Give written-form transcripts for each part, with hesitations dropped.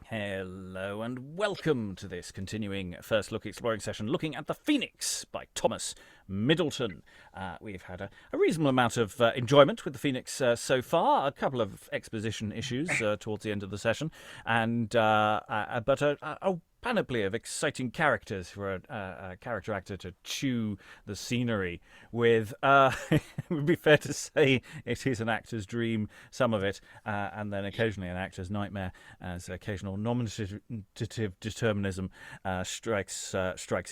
Hello and welcome to this continuing first look exploring session looking at The Phoenix by Thomas Middleton. We've had a reasonable amount of enjoyment with The Phoenix so far, a couple of exposition issues towards the end of the session, and but a panoply of exciting characters for a character actor to chew the scenery with. It would be fair to say it is an actor's dream, some of it, and then occasionally an actor's nightmare, as occasional nominative determinism strikes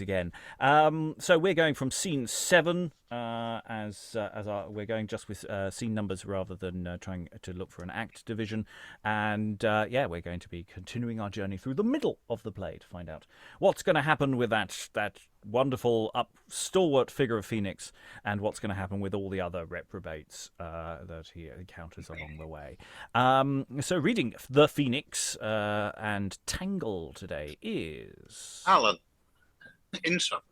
again. So we're going from scene 7 we're going just with scene numbers rather than trying to look for an act division, and we're going to be continuing our journey through the middle of the play to find out what's going to happen with that wonderful stalwart figure of Phoenix, and what's going to happen with all the other reprobates that he encounters along the way. So reading The Phoenix and Tangle today is Alan in Suffolk.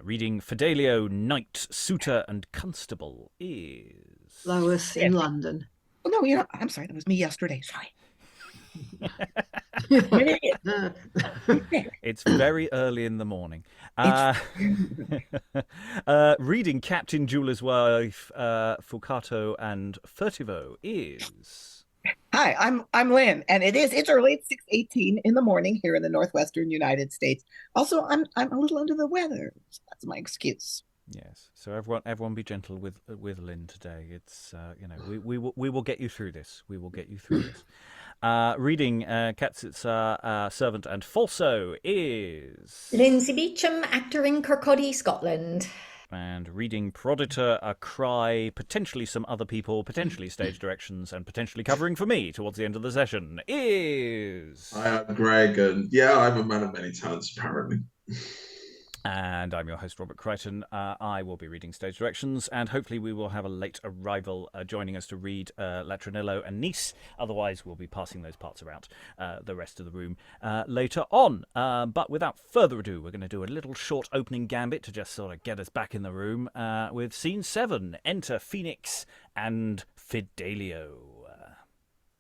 Reading Fidelio, Knight, Suitor and Constable is Lois in London. Oh, no, I'm sorry. That was me yesterday. Sorry. It's very early in the morning. Reading Captain Jeweler's Wife, Fucato and Furtivo is... Hi, I'm Lynn, and it's early. It's 6:18 in the morning here in the northwestern United States. Also, I'm a little under the weather. So that's my excuse. Yes. So everyone be gentle with Lynn today. It's we will get you through this. We will get you through this. Reading Castiza, Servant and Falso is Lynsey Beauchamp, actor in Kirkcaldy, Scotland. And reading Proditor, A Cry, potentially some other people, potentially stage directions, and potentially covering for me towards the end of the session is... Hi, I'm Greg, and I'm a man of many talents, apparently. And I'm your host, Robert Crighton. I will be reading stage directions, and hopefully we will have a late arrival joining us to read Latronello and Nice. Otherwise, we'll be passing those parts around the rest of the room later on. But without further ado, we're going to do a little short opening gambit to just sort of get us back in the room with Scene 7. Enter Phoenix and Fidelio.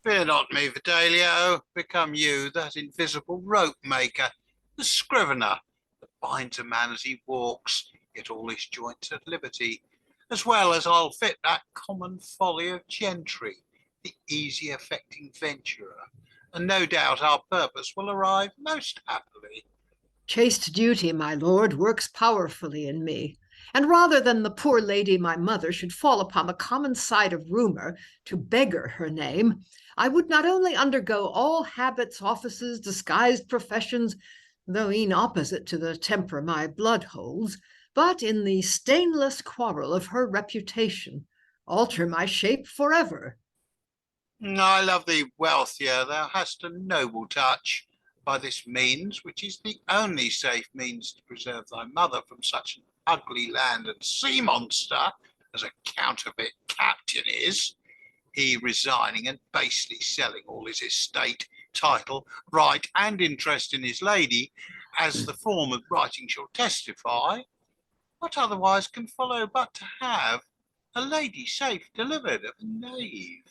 Fear not me, Fidelio. Become you, that invisible rope maker, the scrivener, that binds a man as he walks, yet all his joints at liberty, as well as I'll fit that common folly of gentry, the easy affecting venturer, and no doubt our purpose will arrive most happily. Chaste duty, my lord, works powerfully in me, and rather than the poor lady my mother should fall upon the common side of rumour to beggar her name, I would not only undergo all habits, offices, disguised professions, though e'en opposite to the temper my blood holds, but in the stainless quarrel of her reputation, alter my shape forever. I love thee wealthier, thou hast a noble touch. By this means, which is the only safe means to preserve thy mother from such an ugly land and sea monster as a counterfeit captain is, he resigning and basely selling all his estate, title, right, and interest in his lady, as the form of writing shall testify, what otherwise can follow but to have a lady safe delivered of a knave?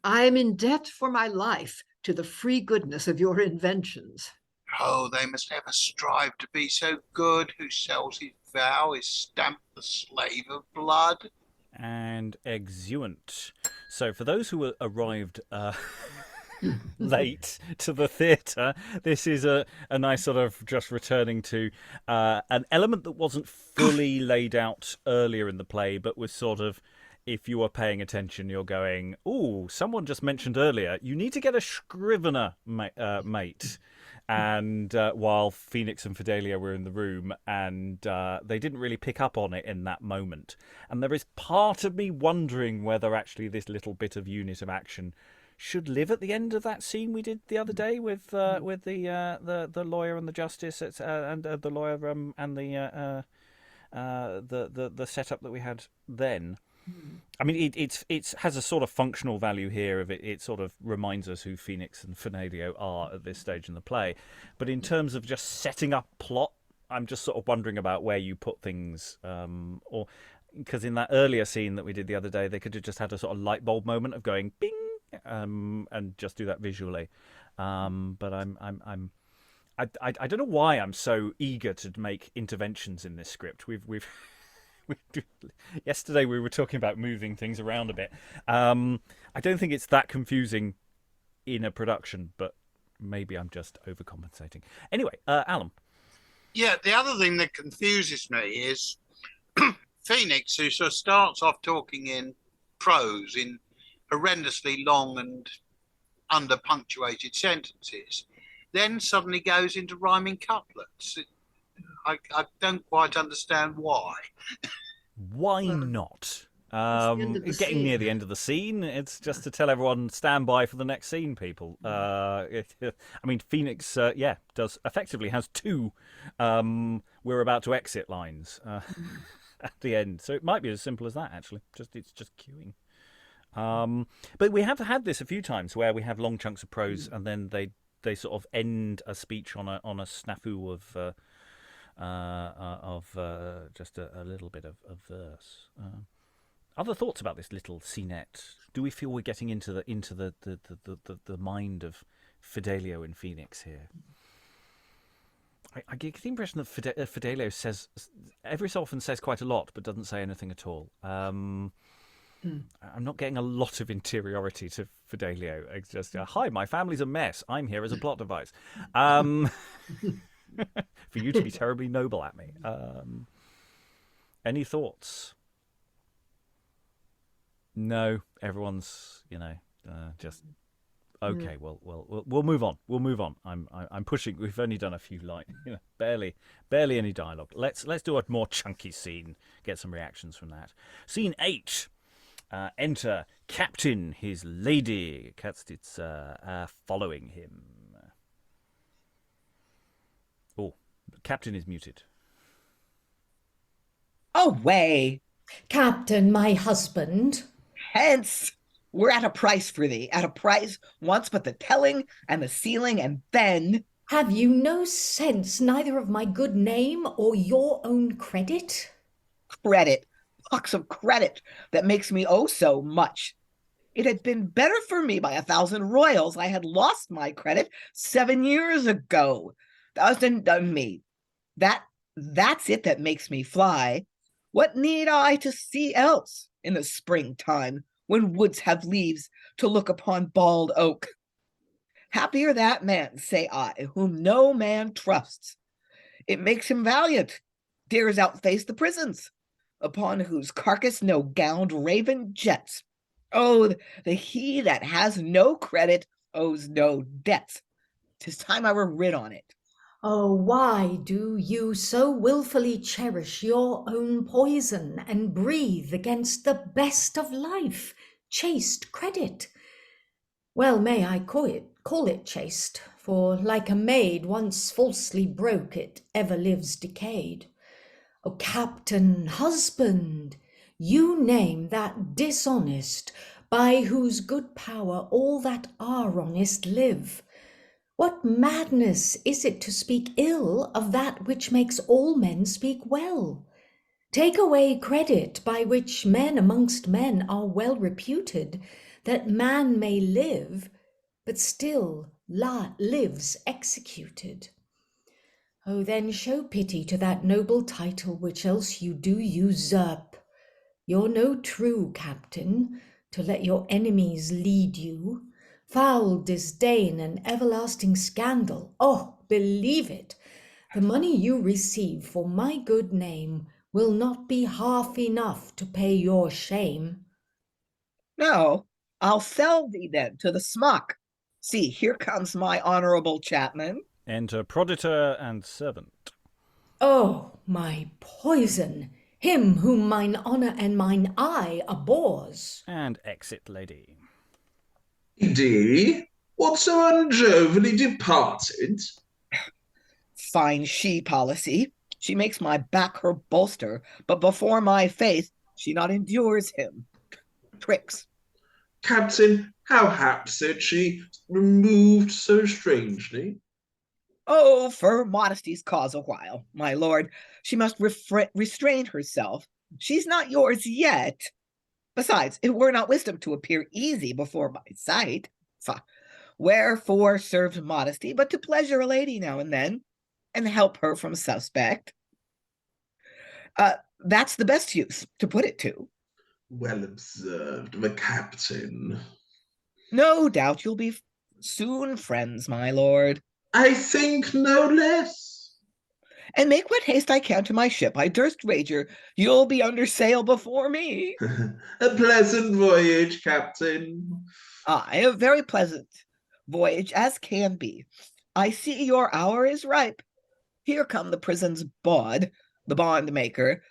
I am in debt for my life to the free goodness of your inventions. Oh, they must ever strive to be so good, who sells his vow is stamped the slave of blood. And exeunt. So for those who arrived late to the theatre, this is a nice sort of just returning to an element that wasn't fully laid out earlier in the play, but was sort of, if you are paying attention, you're going, ooh, someone just mentioned earlier, you need to get a scrivener mate. And while Phoenix and Fidelio were in the room, and they didn't really pick up on it in that moment. And there is part of me wondering whether actually this little bit of unit of action should live at the end of that scene we did the other day with the lawyer and the justice and the lawyer and the setup that we had then. I mean, it has a sort of functional value here. Of it sort of reminds us who Phoenix and Fidelio are at this stage in the play. But in terms of just setting up plot, I'm just sort of wondering about where you put things. Or because in that earlier scene that we did the other day, they could have just had a sort of light bulb moment of going bing, and just do that visually. But I don't know why I'm so eager to make interventions in this script. Yesterday we were talking about moving things around a bit. I don't think it's that confusing in a production, but maybe I'm just overcompensating. Anyway, Alan. Yeah, the other thing that confuses me is Phoenix, who sort of starts off talking in prose, in horrendously long and under-punctuated sentences, then suddenly goes into rhyming couplets. I don't quite understand why. Why not? It's Getting near the end of the scene, it's just to tell everyone, stand by for the next scene, people. I mean, Phoenix, does effectively has two we're about to exit lines at the end. So it might be as simple as that, actually. It's just queuing. But we have had this a few times where we have long chunks of prose and then they sort of end a speech on a snafu of just a little bit of verse. Other thoughts about this little scenette? Do we feel we're getting into the mind of Fidelio and Phoenix here? I get the impression that Fidelio says every so often says quite a lot, but doesn't say anything at all. I'm not getting a lot of interiority to Fidelio. It's just, hi, my family's a mess. I'm here as a plot device. For you to be terribly noble at me. Any thoughts? No, everyone's, just okay. Well, we'll move on. We'll move on. I'm pushing. We've only done a few lines, barely any dialogue. Let's do a more chunky scene. Get some reactions from that. Scene 8. Enter Captain, his lady, Castiza, following him. Oh, Captain is muted. Away. Captain, my husband. Hence, we're at a price for thee, at a price once but the telling and the sealing, and then... Have you no sense neither of my good name or your own credit? Credit, box of credit that makes me owe so much. It had been better for me by 1,000 royals. I had lost my credit 7 years ago. Thou hast undone me. That's it that makes me fly. What need I to see else in the springtime, when woods have leaves to look upon bald oak? Happier that man, say I, whom no man trusts. It makes him valiant, dares outface the prisons, upon whose carcass no gowned raven jets. Oh, the he that has no credit owes no debts. 'Tis time I were rid on it. Oh, why do you so wilfully cherish your own poison and breathe against the best of life, chaste credit? Well may I call it chaste, for like a maid once falsely broke, it ever lives decayed. O Captain, husband, you name that dishonest, by whose good power all that are honest live. What madness is it to speak ill of that which makes all men speak well? Take away credit by which men amongst men are well reputed, that man may live, but still lives executed. Oh, then show pity to that noble title which else you do usurp. You're no true captain, to let your enemies lead you. Foul disdain and everlasting scandal. Oh, believe it, the money you receive for my good name will not be half enough to pay your shame. No, I'll sell thee then to the smock. See, here comes my honorable chapman. Enter Proditor and servant. Oh, my poison, him whom mine honour and mine eye abhors. And exit lady. Dee, what so unjovially departed? Fine she policy. She makes my back her bolster, but before my faith she not endures him. Tricks. Captain, how haps it she removed so strangely? Oh, for modesty's cause a while, my lord. She must restrain herself. She's not yours yet. Besides, it were not wisdom to appear easy before my sight. Wherefore serves modesty, but to pleasure a lady now and then, and help her from suspect. That's the best use to put it to. Well observed, the captain. No doubt you'll be soon friends, my lord. I think no less. And make what haste I can to my ship. I durst wager you'll be under sail before me. A pleasant voyage, captain. Aye, a very pleasant voyage as can be. I see your hour is ripe. Here come the prison's bawd, the bond maker,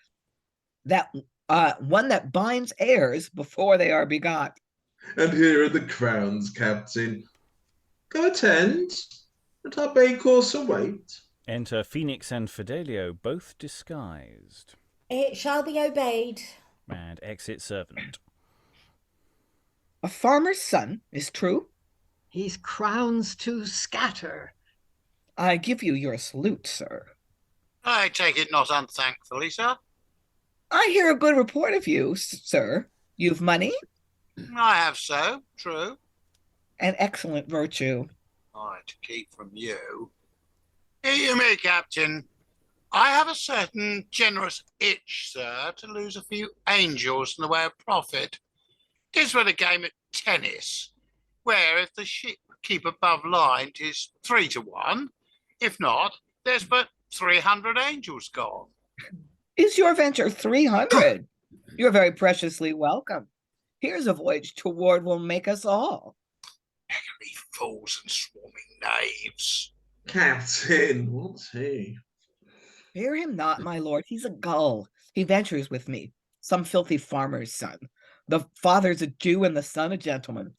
that one that binds heirs before they are begot. And here are the crowns, captain. Go attend, and our bay course await. Enter Phoenix and Fidelio, both disguised. It shall be obeyed. And exit servant. A farmer's son, is true? He's crowns to scatter. I give you your salute, sir. I take it not unthankfully, sir. I hear a good report of you, sir. You've money? I have so, true. An excellent virtue. I to keep from you. Hear me, Captain. I have a certain generous itch, sir, to lose a few angels in the way of profit. 'Tis but a game at tennis, where if the ship keep above line, 'tis 3-1. If not, there's but 300 angels gone. Is your venture 300? You're very preciously welcome. Here's a voyage toward will make us all. Eggly fools and swarming knaves. Captain, what's he? Fear him not, my lord. He's a gull. He ventures with me. Some filthy farmer's son. The father's a Jew and the son a gentleman.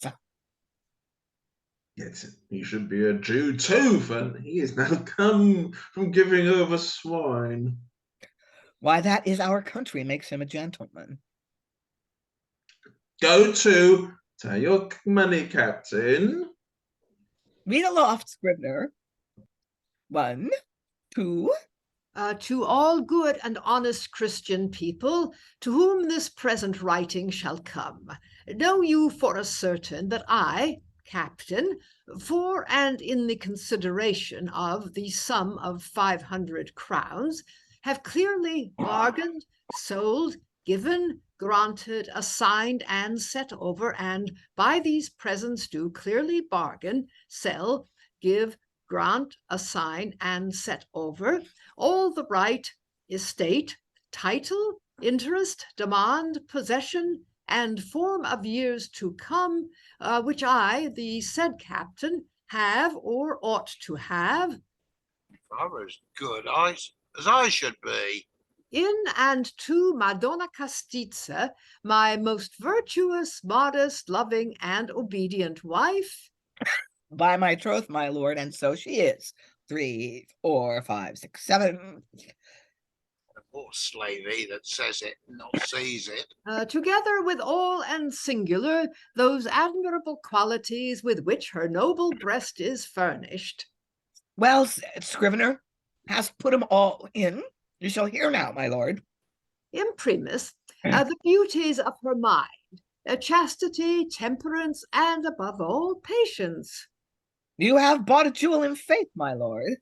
Yes, he should be a Jew too, for he is now come from giving over swine. Why, that is our country makes him a gentleman. Go to, tell your money, captain. Read aloft, scrivener. 1, 2. To all good and honest Christian people, to whom this present writing shall come, know you for a certain that I, Captain, for and in the consideration of the sum of 500 crowns, have clearly bargained, sold, given, granted, assigned, and set over, and by these presents do clearly bargain, sell, give, grant, assign, and set over, all the right, estate, title, interest, demand, possession, and form of years to come, which I, the said captain, have or ought to have. I was good as I should be. In and to Madonna Castiza, my most virtuous, modest, loving, and obedient wife. By my troth, my lord, and so she is. 3, 4, 5, 6, 7. The poor slavey that says it, not sees it. Together with all and singular those admirable qualities with which her noble breast is furnished. Well said, scrivener. Hast put 'em all in? You shall hear now, my lord. Imprimis, the beauties of her mind, chastity, temperance, and above all, patience. You have bought a jewel in faith, my lord.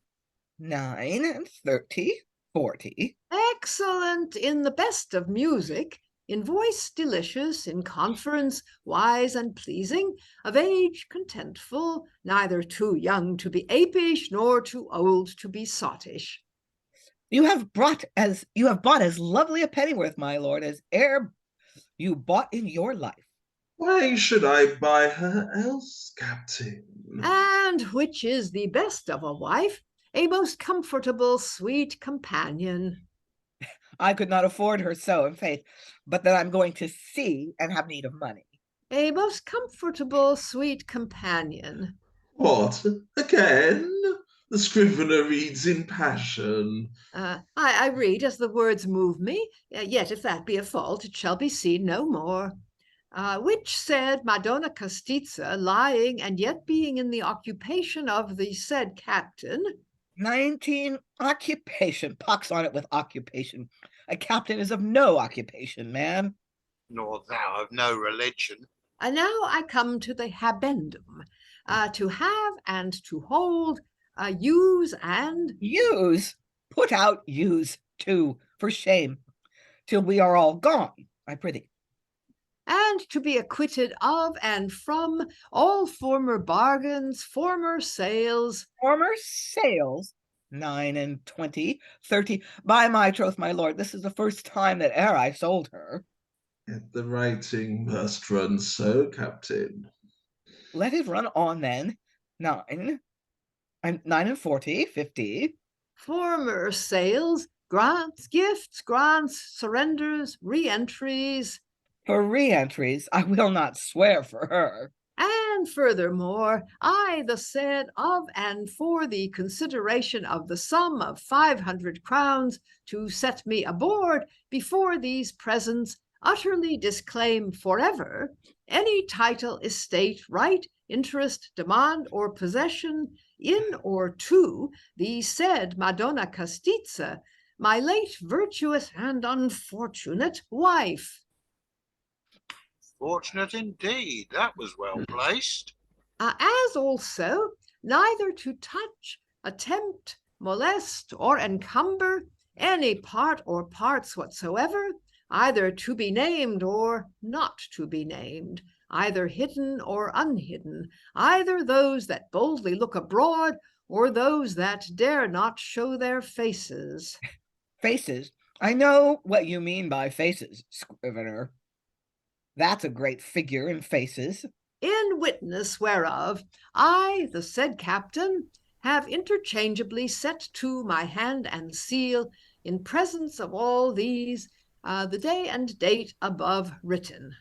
9, 30, 40. Excellent in the best of music, in voice delicious, in conference wise and pleasing, of age contentful, neither too young to be apish, nor too old to be sottish. You have bought as lovely a pennyworth, my lord, as e'er you bought in your life. Why should I buy her else, captain? And which is the best of a wife, a most comfortable, sweet companion. I could not afford her so, in faith, but that I'm going to sea and have need of money. A most comfortable, sweet companion. What, again? The scrivener reads in passion. I read as the words move me, yet if that be a fault, it shall be seen no more. Which said Madonna Castiza, lying and yet being in the occupation of the said captain. 19, occupation. Pox on it with occupation. A captain is of no occupation, man. nor thou of no religion. And now I come to the habendum, to have and to hold, use and... Use? Put out use, too, for shame, till we are all gone, I prithee. And to be acquitted of and from all former bargains, former sales. Former sales? 9 and 20, 30. By my troth, my lord, this is the first time that e'er I sold her. Yet the writing must run so, Captain. Let it run on then. 9 and 40, 50. Former sales, grants, gifts, grants, surrenders, re-entries. For re-entries, I will not swear for her. And furthermore, I the said of and for the consideration of the sum of 500 crowns to set me aboard before these presents utterly disclaim forever any title, estate, right, interest, demand, or possession in or to the said Madonna Castiza, my late virtuous and unfortunate wife. Fortunate indeed, that was well placed. As also neither to touch, attempt, molest, or encumber any part or parts whatsoever, either to be named or not to be named, either hidden or unhidden, either those that boldly look abroad or those that dare not show their faces. Faces? I know what you mean by faces, scrivener. That's a great figure in faces. In witness whereof, I, the said captain, have interchangeably set to my hand and seal, in presence of all these, the day and date above written.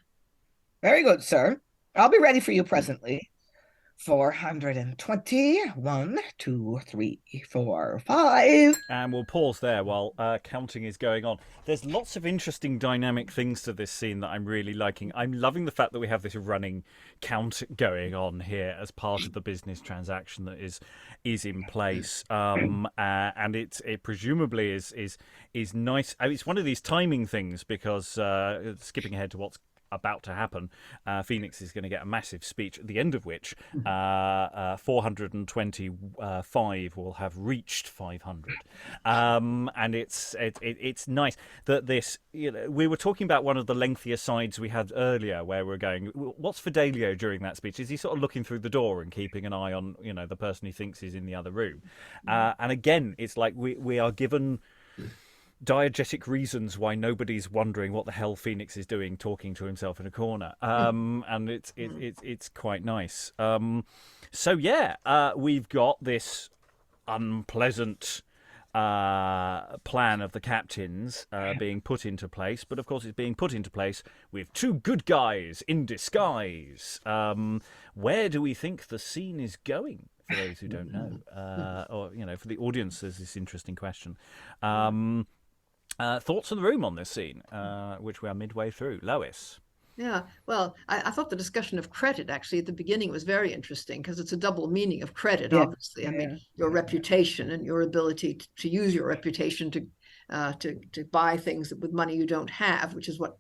Very good, sir. I'll be ready for you presently. 420. 1, 2, 3, 4, 5. And we'll pause there while counting is going on. There's lots of interesting dynamic things to this scene that I'm really liking. I'm loving the fact that we have this running count going on here as part of the business transaction that is in place, and it presumably is nice. I mean, it's one of these timing things because skipping ahead to what's about to happen, Phoenix is going to get a massive speech, at the end of which 425 will have reached 500, and it's nice that this. We were talking about one of the lengthier sides we had earlier, where we're going. What's Fidelio during that speech? Is he sort of looking through the door and keeping an eye on the person he thinks is in the other room? And again, it's like we are given diegetic reasons why nobody's wondering what the hell Phoenix is doing talking to himself in a corner, and it's quite nice. So yeah, we've got this unpleasant plan of the captain's being put into place, but of course it's being put into place with two good guys in disguise. Where do we think the scene is going, for those who don't know, or for the audience? There's this interesting question. Thoughts in the room on this scene, which we are midway through. Lois. Yeah, well, I thought the discussion of credit actually at the beginning was very interesting because it's a double meaning of credit, obviously. I mean, your reputation and your ability to use your reputation to buy things with money you don't have, which is what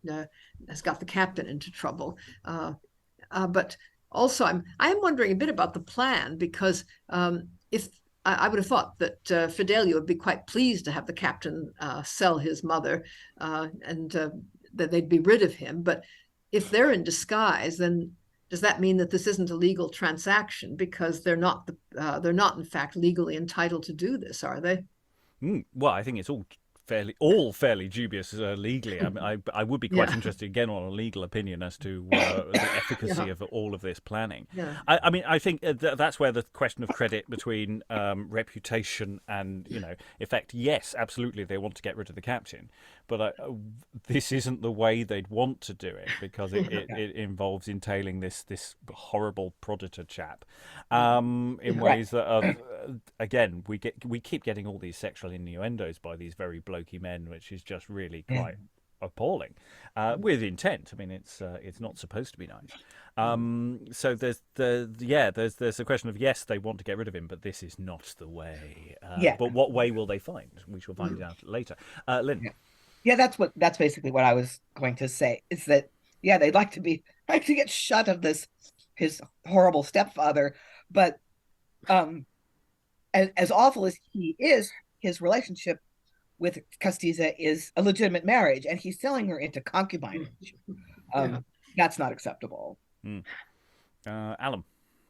has got the captain into trouble. But also, I am wondering a bit about the plan, because if I would have thought that Fidelio would be quite pleased to have the captain sell his mother, and that they'd be rid of him. But if they're in disguise, then does that mean that this isn't a legal transaction, because they're not in fact legally entitled to do this, are they? Well, I think it's all fairly dubious legally. I would be quite interested again on a legal opinion as to the efficacy of all of this planning. I mean, I think that's where the question of credit between reputation and effect. Yes, absolutely, they want to get rid of the captain, but this isn't the way they'd want to do it, because it involves entailing this horrible Proditor chap in ways that are, again, we keep getting all these sexual innuendos by these very blokey men, which is just really quite appalling, with intent. I mean, it's not supposed to be nice. So there's a question of, yes, they want to get rid of him, but this is not the way. But what way will they find? We shall find out later. Lynn. Yeah, that's basically what I was going to say, is that Yeah, they'd like to get shut of his horrible stepfather. But as awful as he is, his relationship with Castiza is a legitimate marriage, and he's selling her into concubinage. That's not acceptable. Alan,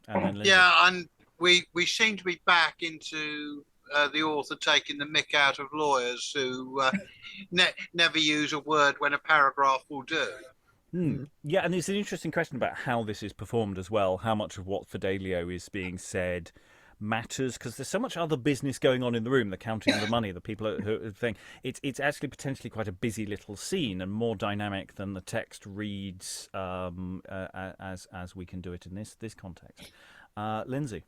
and then Lynsey. Yeah, and we seem to be back into the author taking the mick out of lawyers who never use a word when a paragraph will do. Yeah, and it's an interesting question about how this is performed as well. How much of what Fidelio is being said matters, because there's so much other business going on in the room, the counting of the money, the people who thing. It's actually potentially quite a busy little scene and more dynamic than the text reads as we can do it in this context. Lynsey.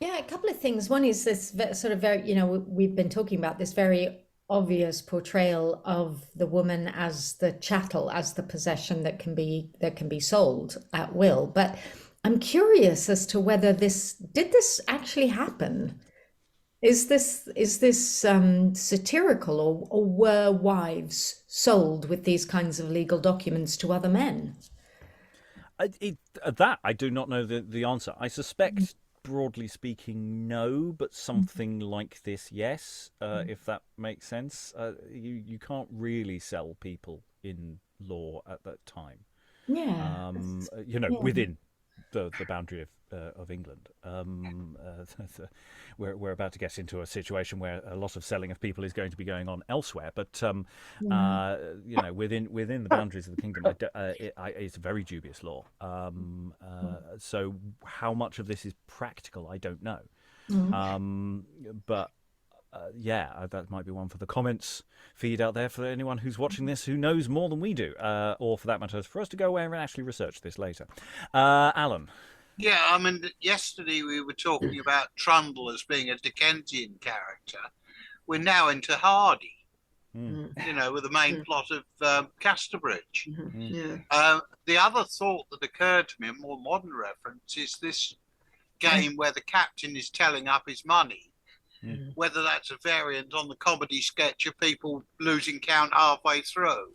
Yeah, a couple of things. One is this sort of very, we've been talking about this very obvious portrayal of the woman as the chattel, as the possession that can be sold at will. But I'm curious as to whether did this actually happen? Is this satirical, or were wives sold with these kinds of legal documents to other men? That I do not know the answer. I suspect, broadly speaking, no, but something like this, yes, if that makes sense. You can't really sell people in law at that time. Yeah. Within the boundary of England. We're about to get into a situation where a lot of selling of people is going to be going on elsewhere, but within the boundaries of the kingdom, it's a very dubious law. So how much of this is practical, I don't know. But that might be one for the comments feed out there for anyone who's watching this who knows more than we do, or for that matter, for us to go away and actually research this later. Alan. Yeah, I mean, yesterday we were talking about Trundle as being a Dickensian character. We're now into Hardy, with the main plot of Casterbridge. The other thought that occurred to me, a more modern reference, is this game where the captain is telling up his money. Whether that's a variant on the comedy sketch of people losing count halfway through.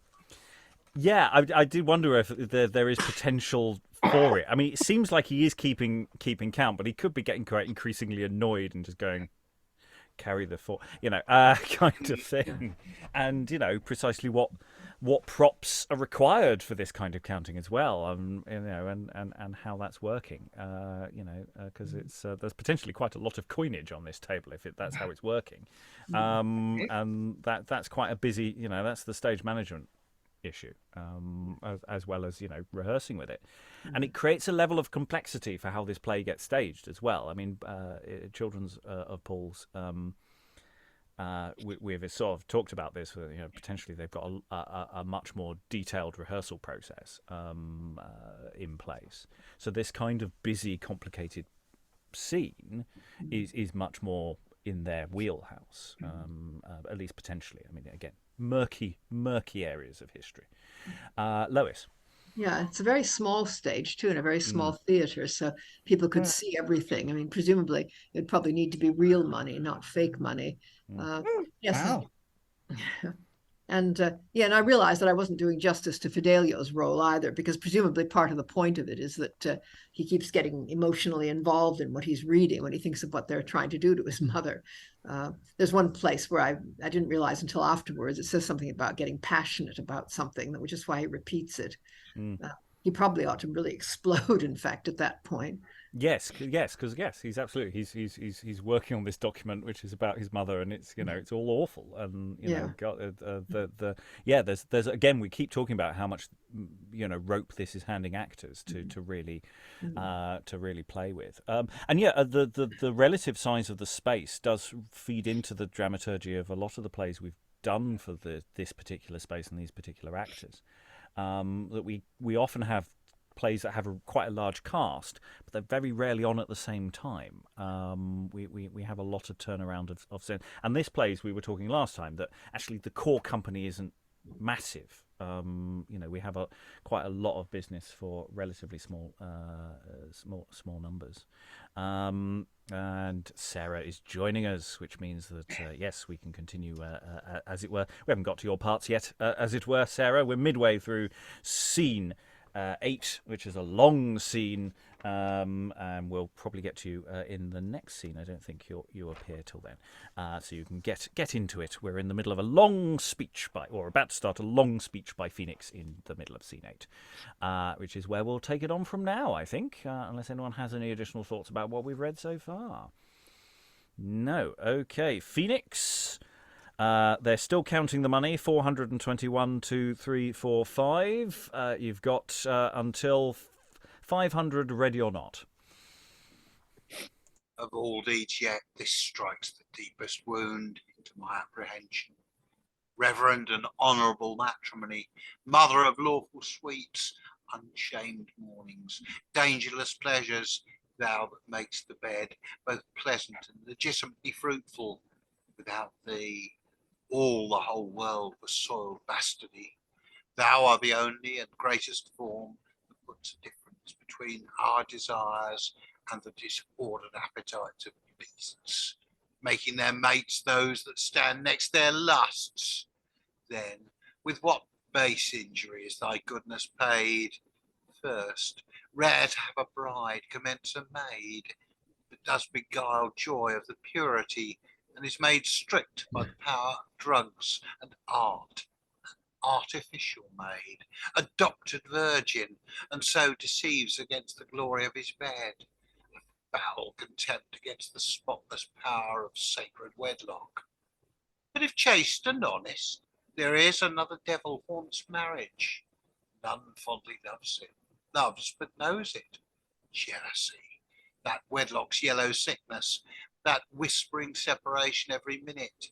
Yeah, I did wonder if there is potential for it. I mean, it seems like he is keeping count, but he could be getting quite increasingly annoyed and just going, carry the fort, kind of thing. And precisely what props are required for this kind of counting as well, and how that's working. Because it's there's potentially quite a lot of coinage on this table if that's how it's working, and that's quite a busy. That's the stage management issue, as well as rehearsing with it, and it creates a level of complexity for how this play gets staged as well. I mean, Children's of Paul's, we've sort of talked about this. Potentially they've got a much more detailed rehearsal process in place. So this kind of busy, complicated scene is much more in their wheelhouse, at least potentially. I mean, again, murky areas of history. Lois. Yeah, it's a very small stage too, and a very small theater, so people could see everything. I mean, presumably it'd probably need to be real money, not fake money. Yes. Wow. And I realized that I wasn't doing justice to Fidelio's role either, because presumably part of the point of it is that he keeps getting emotionally involved in what he's reading when he thinks of what they're trying to do to his mother. There's one place where I didn't realize until afterwards, it says something about getting passionate about something, which is why he repeats it. He probably ought to really explode, in fact, at that point. Yes, because he's absolutely he's working on this document which is about his mother, and it's it's all awful, and there's again, we keep talking about how much rope this is handing actors to really play with, the relative size of the space does feed into the dramaturgy of a lot of the plays we've done for this particular space and these particular actors. That we often have plays that have quite a large cast, but they're very rarely on at the same time. We have a lot of turnaround of and this plays, we were talking last time, that actually the core company isn't massive. We have quite a lot of business for relatively small numbers. And Sarah is joining us, which means that, yes, we can continue, as it were. We haven't got to your parts yet, as it were, Sarah. We're midway through scene 8, which is a long scene, and we'll probably get to you in the next scene. I don't think you appear till then. So you can get into it. We're in the middle of a long speech or about to start a long speech by Phoenix in the middle of scene 8, which is where we'll take it on from now, I think, unless anyone has any additional thoughts about what we've read so far. No. Okay. Phoenix. They're still counting the money. 421, 2, 3, 4, 5. You've got until 500 ready or not. Of all deeds yet, this strikes the deepest wound into my apprehension. Reverend and honourable matrimony, mother of lawful sweets, unshamed mornings, dangerless pleasures, thou that makest the bed both pleasant and legitimately fruitful. Without thee, all the whole world was soiled bastardy. Thou art the only and greatest form that puts a difference between our desires and the disordered appetites of beasts, making their mates those that stand next their lusts. Then, with what base injury is thy goodness paid? First, rare to have a bride commence a maid, that does beguile joy of the purity, and is made strict by the power of drugs and art, an artificial maid, a doctored virgin, and so deceives against the glory of his bed, a foul contempt against the spotless power of sacred wedlock. But if chaste and honest, there is another devil haunts marriage. None fondly loves but knows it. Jealousy, that wedlock's yellow sickness, that whispering separation every minute.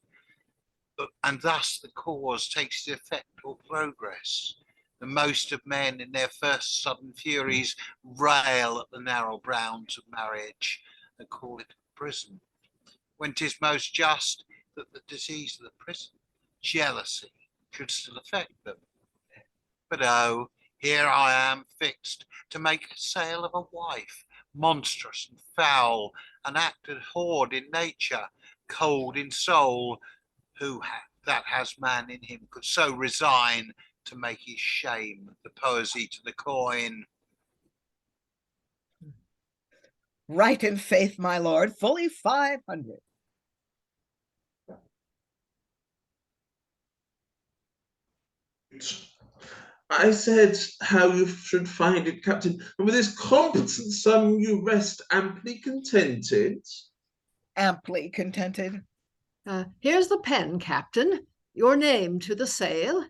And thus the cause takes its effect or progress. The most of men in their first sudden furies rail at the narrow bounds of marriage and call it prison, when 'tis most just that the disease of the prison, jealousy, should still affect them. But oh, here I am fixed to make sale of a wife, monstrous and foul, an acted whore in nature, cold in soul. Who that has man in him could so resign to make his shame the poesy to the coin? Right in faith, my lord, fully 500. I said how you should find it, Captain, and with this competent sum you rest amply contented. Amply contented. Here's the pen, Captain. Your name to the sale.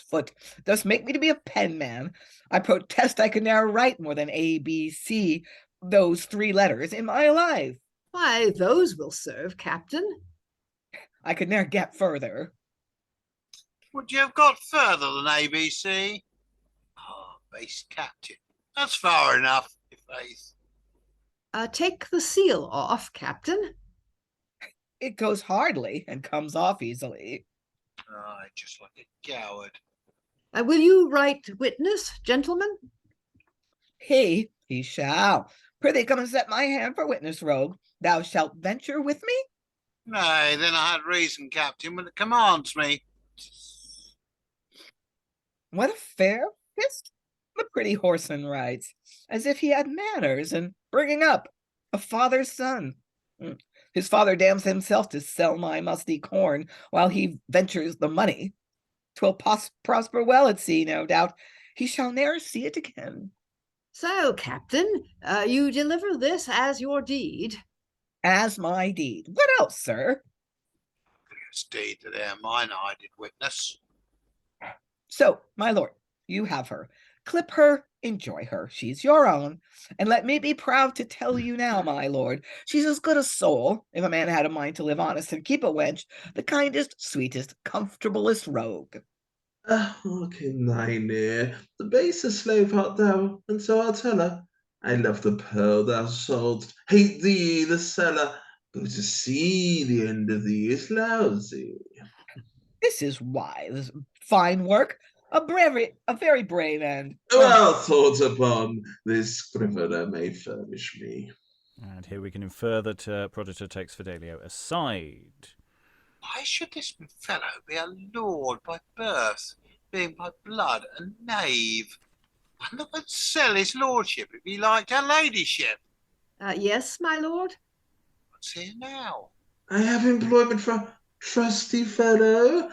Foot, dost make me to be a penman. I protest I could ne'er write more than A, B, C, those 3 letters in my life. Why, those will serve, Captain. I could ne'er get further. Would you have got further than ABC? Ah, base captain. That's far enough, i' faith. Take the seal off, Captain. It goes hardly and comes off easily. Aye, just like a coward. Will you write witness, gentlemen? He shall. Prithee, come and set my hand for witness, rogue. Thou shalt venture with me? Nay, then I had reason, captain, when it commands me. What a fair fist the pretty horseman rides, as if he had manners and bringing up a father's son. His father damns himself to sell my musty corn while he ventures the money. 'Twill prosper well at sea, no doubt. He shall ne'er see it again. So, Captain, you deliver this as your deed? As my deed. What else, sir? It's deed that ere mine I did witness. So, my lord, you have her. Clip her, enjoy her. She's your own. And let me be proud to tell you now, my lord, she's as good a soul, if a man had a mind to live honest and keep a wench, the kindest, sweetest, comfortablest rogue. Hearken thine ear, the baser slave art thou, and so I'll tell her. I love the pearl thou soldst, hate thee the seller, go to see the end of thee is lousy. This is wise, fine work, a very brave and Well thought upon, this scrivener may furnish me. And here we can infer that Proditor takes Fidelio aside. Why should this fellow be a lord by birth, being by blood a knave? And that would sell his lordship if he liked her ladyship. Yes, my lord? What's here now? I have employment for a trusty fellow,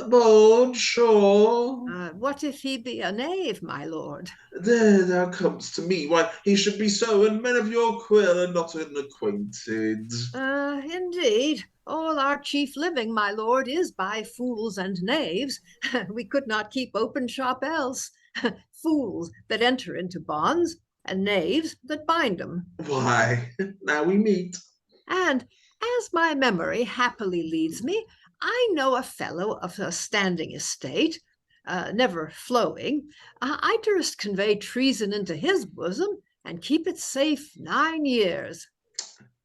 bold, sure. What if he be a knave, my lord? There thou comes to me, why he should be so, and men of your quill are not unacquainted. Indeed. All our chief living, my lord, is by fools and knaves. We could not keep open shop else. Fools that enter into bonds, and knaves that bind them. Why, now we meet. And as my memory happily leads me, I know a fellow of a standing estate, never flowing. I durst convey treason into his bosom and keep it safe 9 years.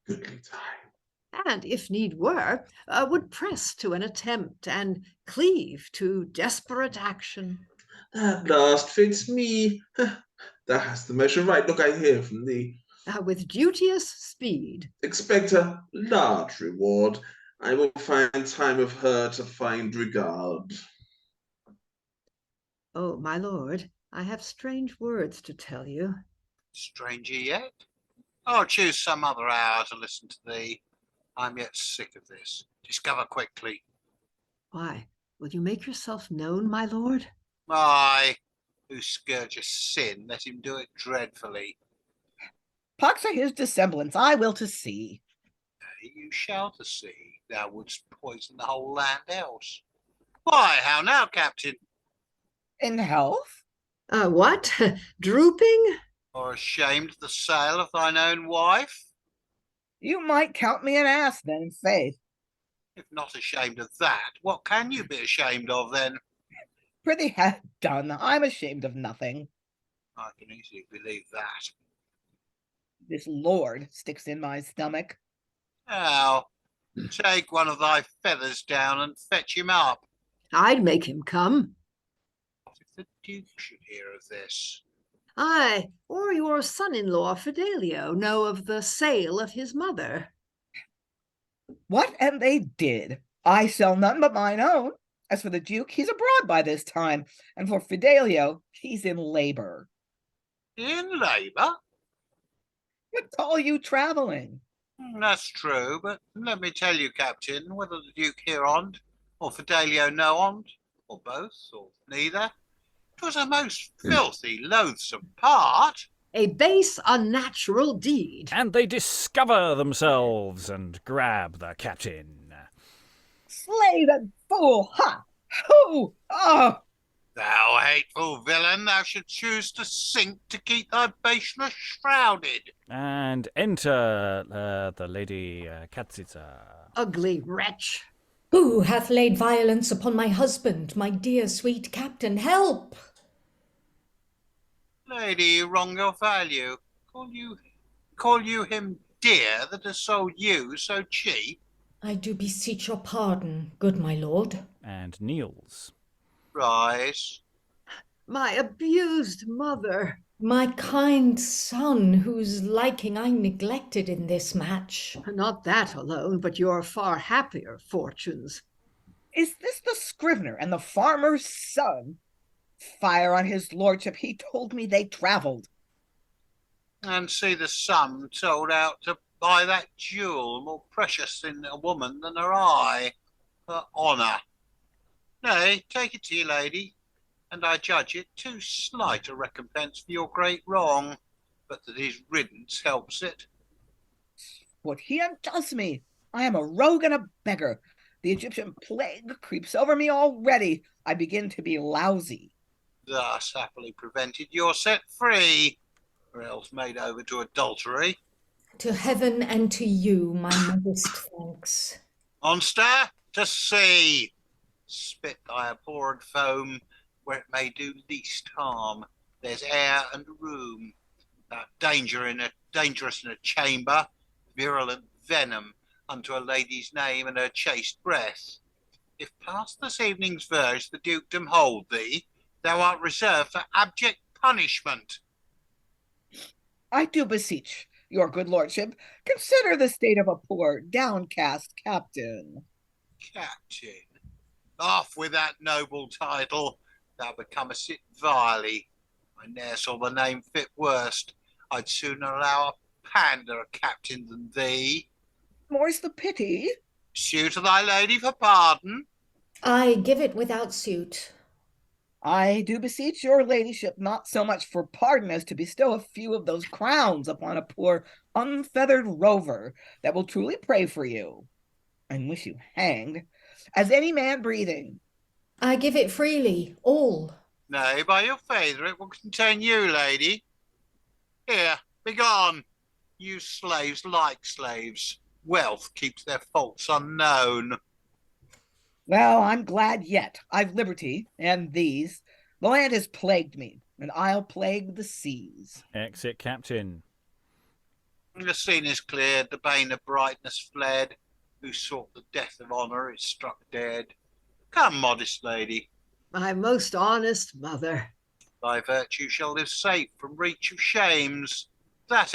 Goodly time. And if need were, would press to an attempt and cleave to desperate action. That last fits me. Thou hast the measure right. Look, I hear from thee. With duteous speed. Expect a large reward. I will find time of her to find regard. Oh, my lord, I have strange words to tell you. Stranger yet? I'll choose some other hour to listen to thee. I'm yet sick of this. Discover quickly. Why, will you make yourself known, my lord? Aye, who scourges sin, let him do it dreadfully. Pox are his dissemblance, I will to see. You shall to see. Thou wouldst poison the whole land else. Why, how now, Captain? In health? What? Drooping? Or ashamed of the sale of thine own wife? You might count me an ass then, faith. If not ashamed of that, what can you be ashamed of then? Prithee have done. I'm ashamed of nothing. I can easily believe that. This lord sticks in my stomach. Now, take one of thy feathers down and fetch him up. I'd make him come. What if the Duke should hear of this? Aye, or your son-in-law Fidelio know of the sale of his mother. What and they did. I sell none but mine own. As for the Duke, he's abroad by this time, and for Fidelio, he's in labor. In labour? What call you traveling? That's true, but let me tell you, Captain, whether the Duke hear on't, or Fidelio know on't, or both, or neither, 'twas a most filthy, loathsome part. A base, unnatural deed. And they discover themselves and grab the captain. Slay the fool! Ha! Hoo! Oh! Thou hateful villain, thou should choose to sink to keep thy baseness shrouded. And enter the lady Castiza. Ugly wretch. Who hath laid violence upon my husband, my dear sweet captain? Help! Lady, you wrong your value. Call you him dear that has sold you so cheap? I do beseech your pardon, good my lord. And kneels. Rise. My abused mother. My kind son, whose liking I neglected in this match. Not that alone, but your far happier fortunes. Is this the scrivener and the farmer's son? Fire on his lordship, he told me they travelled. And see the sum sold out to buy that jewel more precious in a woman than her eye, her honour. Nay, take it to your lady, and I judge it too slight a recompense for your great wrong, but that his riddance helps it. What he undoes me! I am a rogue and a beggar. The Egyptian plague creeps over me already. I begin to be lousy. Thus happily prevented, you're set free, or else made over to adultery. To heaven and to you, my modest thanks. Monster, to sea! Spit thy abhorred foam where it may do least harm. There's air and room. Dangerous in a chamber, virulent venom unto a lady's name and her chaste breath. If past this evening's verge the dukedom hold thee, thou art reserved for abject punishment. I do beseech, your good lordship, consider the state of a poor, downcast captain. Captain. Off with that noble title. Thou becomest it vilely. I ne'er saw the name fit worst. I'd sooner allow a pander a captain than thee. More's the pity. Sue to thy lady for pardon. I give it without suit. I do beseech your ladyship not so much for pardon as to bestow a few of those crowns upon a poor unfeathered rover that will truly pray for you, and wish you hanged, as any man breathing. I give it freely, all. Nay, by your favour, it will contain you, lady. Here, begone. You slaves like slaves. Wealth keeps their faults unknown. Well, I'm glad yet. I've liberty, and these. The land has plagued me, and I'll plague the seas. Exit, Captain. The scene is cleared, the bane of brightness fled. Who sought the death of honour is struck dead. Come, modest lady. My most honest mother. Thy virtue shall live safe from reach of shames. That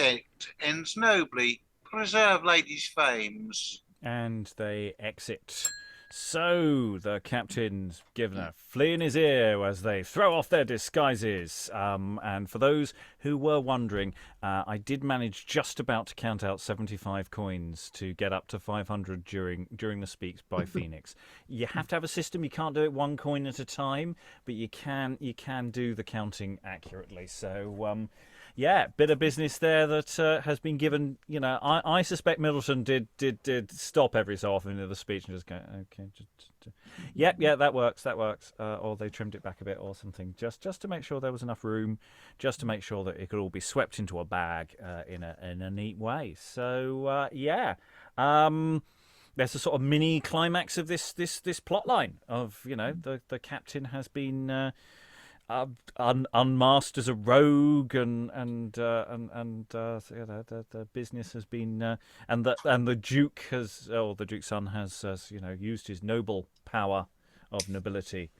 ends nobly. Preserve ladies' fames. And they exit. So the captain's given a flea in his ear as they throw off their disguises. And for those who were wondering, I did manage just about to count out 75 coins to get up to 500 during the speaks by Phoenix. You have to have a system. You can't do it one coin at a time, but you can do the counting accurately. So yeah, bit of business there that has been given. You know, I suspect Middleton did stop every so often in the speech and just go, okay, yeah, that works, or they trimmed it back a bit or something, just to make sure there was enough room, just to make sure that it could all be swept into a bag in a neat way. So yeah. There's a sort of mini climax of this plot line of, you know, the captain has been unmasked as a rogue, and so, you know, the business has been and the Duke has, or the Duke's son has you know, used his noble power of nobility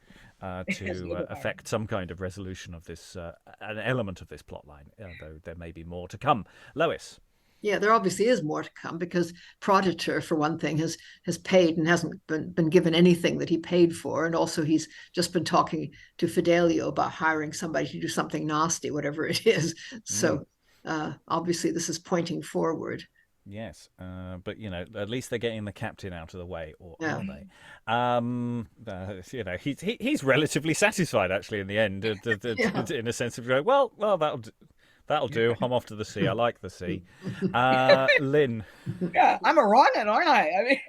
to affect some kind of resolution of this an element of this plot line, though there may be more to come. Lois. Yeah, there obviously is more to come, because Proditor, for one thing, has paid and hasn't been given anything that he paid for. And also he's just been talking to Fidelio about hiring somebody to do something nasty, whatever it is. So obviously this is pointing forward. Yes, but, you know, at least they're getting the captain out of the way, or Yeah. are they? You know, he's relatively satisfied, actually, in the end, in a sense of going, well, that'll do. I'm off to the sea. I like the sea. Lynn. Yeah, I'm a ronin, aren't I?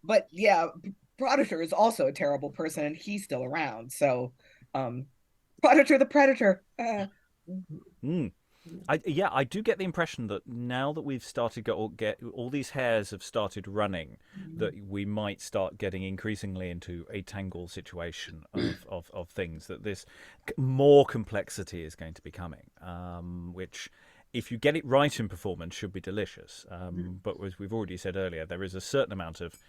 But yeah, Proditor is also a terrible person, and he's still around. So, Proditor the Predator. I do get the impression that now that we've started get all these hairs have started running, that we might start getting increasingly into a Tangle situation of things, that this more complexity is going to be coming, which, if you get it right in performance, should be delicious. But as we've already said earlier, there is a certain amount of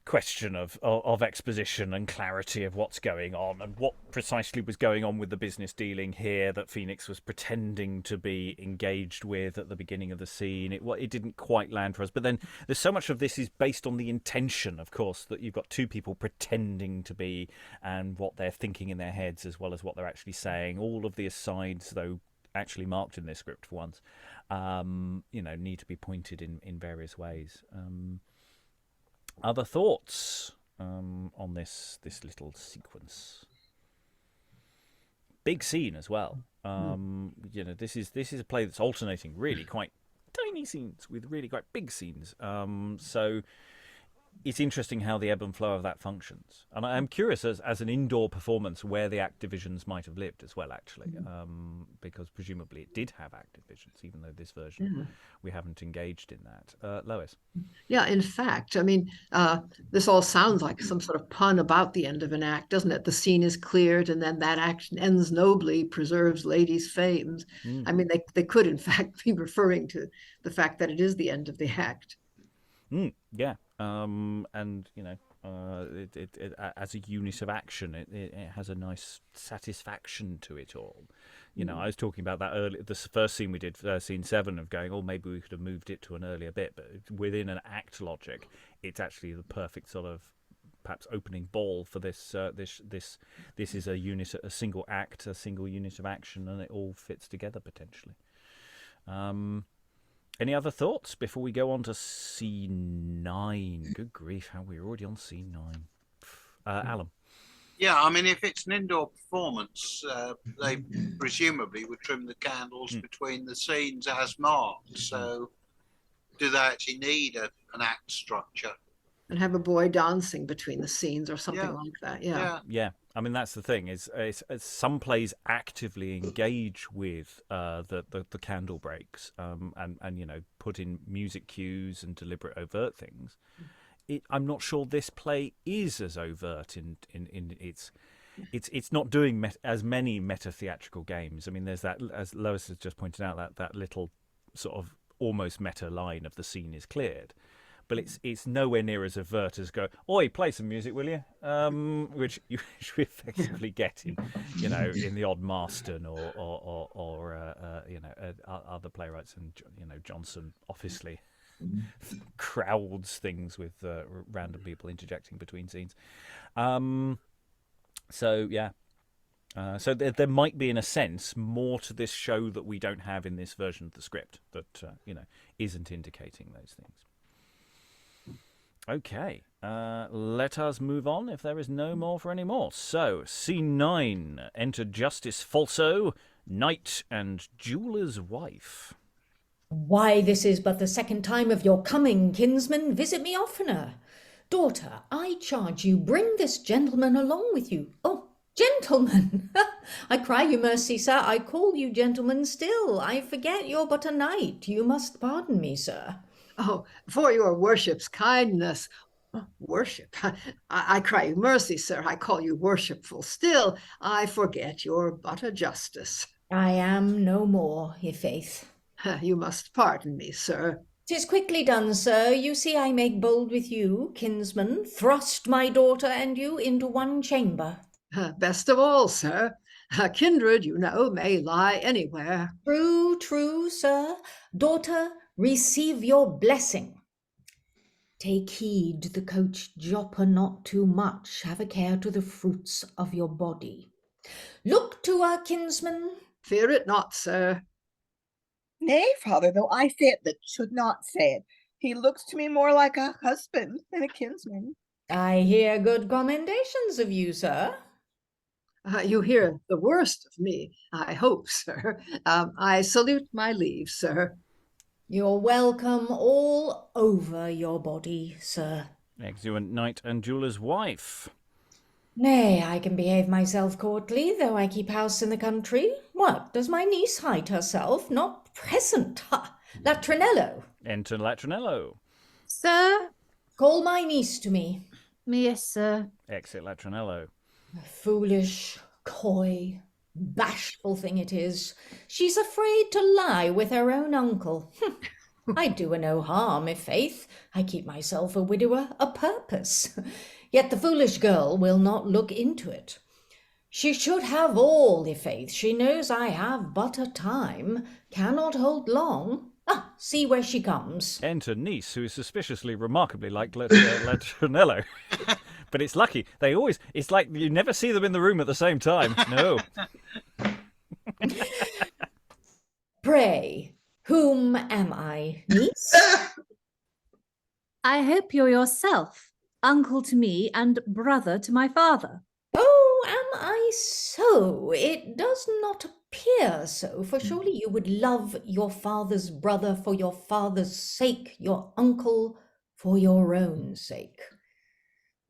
question of exposition and clarity of what's going on and what precisely was going on with the business dealing here that Phoenix was pretending to be engaged with at the beginning of the scene. It didn't quite land for us. But then there's so much of this is based on the intention, of course, that you've got two people pretending to be, and what they're thinking in their heads as well as what they're actually saying. All of the asides, though actually marked in this script for once, you know, need to be pointed in various ways. Other thoughts on this little sequence? Big scene as well. You know, this is a play that's alternating really quite tiny scenes with really quite big scenes. So it's interesting how the ebb and flow of that functions. And I'm curious, as an indoor performance, where the act divisions might have lived as well, actually, because presumably it did have act divisions, even though this version we haven't engaged in that. Lois? Yeah, in fact, I mean, this all sounds like some sort of pun about the end of an act, doesn't it? The scene is cleared, and then that act ends nobly, preserves ladies' fames. I mean, they could, in fact, be referring to the fact that it is the end of the act. Yeah. And, you know, it as a unit of action, it has a nice satisfaction to it all. I was talking about that earlier. The first scene we did, scene 7, of going, maybe we could have moved it to an earlier bit. But within an act logic, it's actually the perfect sort of perhaps opening ball for this. This is a single act, a single unit of action, and it all fits together potentially. Any other thoughts before we go on to C9? Good grief, how we're already on C9. Alan. Yeah, I mean, if it's an indoor performance, they presumably would trim the candles between the scenes as marked. So do they actually need an act structure? And have a boy dancing between the scenes or something Yeah. like that. Yeah. Yeah. I mean, that's the thing. Is some plays actively engage with the candle breaks, and put in music cues and deliberate overt things. I'm not sure this play is as overt in its. It's not doing as many meta theatrical games. I mean, there's that, as Lois has just pointed out, that little sort of almost meta line of the scene is cleared. But it's nowhere near as overt as go, oi, play some music, will you? Which you effectively get in the odd Marston or other playwrighs, and Johnson obviously crowds things with random people interjecting between scenes. So there might be, in a sense, more to this show that we don't have in this version of the script that isn't indicating those things. Okay, let us move on if there is no more for any more. So, C9, enter Justice Falso, Knight and Jeweller's Wife. Why, this is but the second time of your coming, kinsman. Visit me oftener. Daughter, I charge you, bring this gentleman along with you. Oh, gentleman! I cry you mercy, sir. I call you gentleman still. I forget you're but a knight. You must pardon me, sir. Oh, for your worship's kindness. Worship? I cry you mercy, sir. I call you worshipful still. I forget you're but a justice. I am no more, i' faith. You must pardon me, sir. 'Tis quickly done, sir. You see I make bold with you, kinsman. Thrust my daughter and you into one chamber. Best of all, sir. Kindred, may lie anywhere. True, sir. Daughter, receive your blessing. Take heed the coach jopper not too much. Have a care to the fruits of your body. Look to our kinsman. Fear it not, sir. Nay, father, though I say it that should not say it. He looks to me more like a husband than a kinsman. I hear good commendations of you, sir. You hear the worst of me, I hope, sir. I salute my leave, sir. You're welcome all over your body, sir. Exeunt Knight and Jeweller's Wife. Nay, I can behave myself courtly, though I keep house in the country. What, does my niece hide herself? Not present. Ha! Latronello. Enter Latronello. Sir? Call my niece to me. Yes, sir. Exit Latronello. Foolish, coy, bashful thing it is. She's afraid to lie with her own uncle. I do her no harm, i' faith. I keep myself a widower a purpose. Yet the foolish girl will not look into it. She should have all, i' faith. She knows I have but a time, cannot hold long. Ah, see where she comes. Enter niece, who is suspiciously remarkably like Latronello. But it's lucky. It's like you never see them in the room at the same time. No. Pray, whom am I, niece? I hope you're yourself, uncle to me and brother to my father. Oh, am I so? It does not appear so, for surely you would love your father's brother for your father's sake, your uncle for your own sake.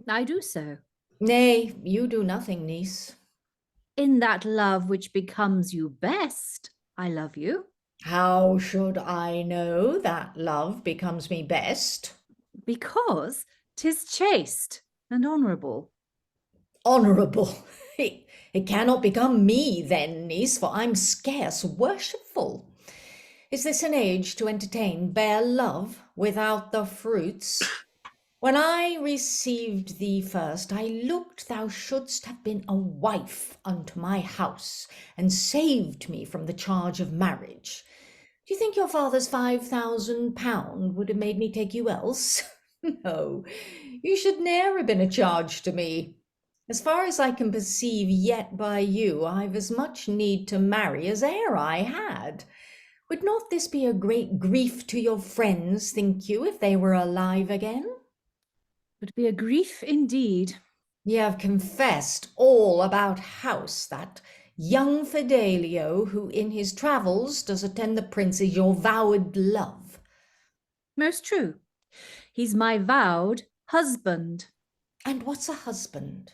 I do so. Nay, you do nothing, niece. In that love which becomes you best, I love you. How should I know that love becomes me best? Because 'tis chaste and honourable. Honourable. It cannot become me then, niece, for I'm scarce worshipful. Is this an age to entertain bare love without the fruits? When I received thee first, I looked thou shouldst have been a wife unto my house, and saved me from the charge of marriage. Do you think your father's £5,000 would have made me take you else? No, you should ne'er have been a charge to me. As far as I can perceive yet by you, I've as much need to marry as e'er I had. Would not this be a great grief to your friends, think you, if they were alive again? Would be a grief indeed. Ye have confessed all about house, that young Fidelio, who in his travels does attend the prince, is your vowed love. Most true. He's my vowed husband. And what's a husband?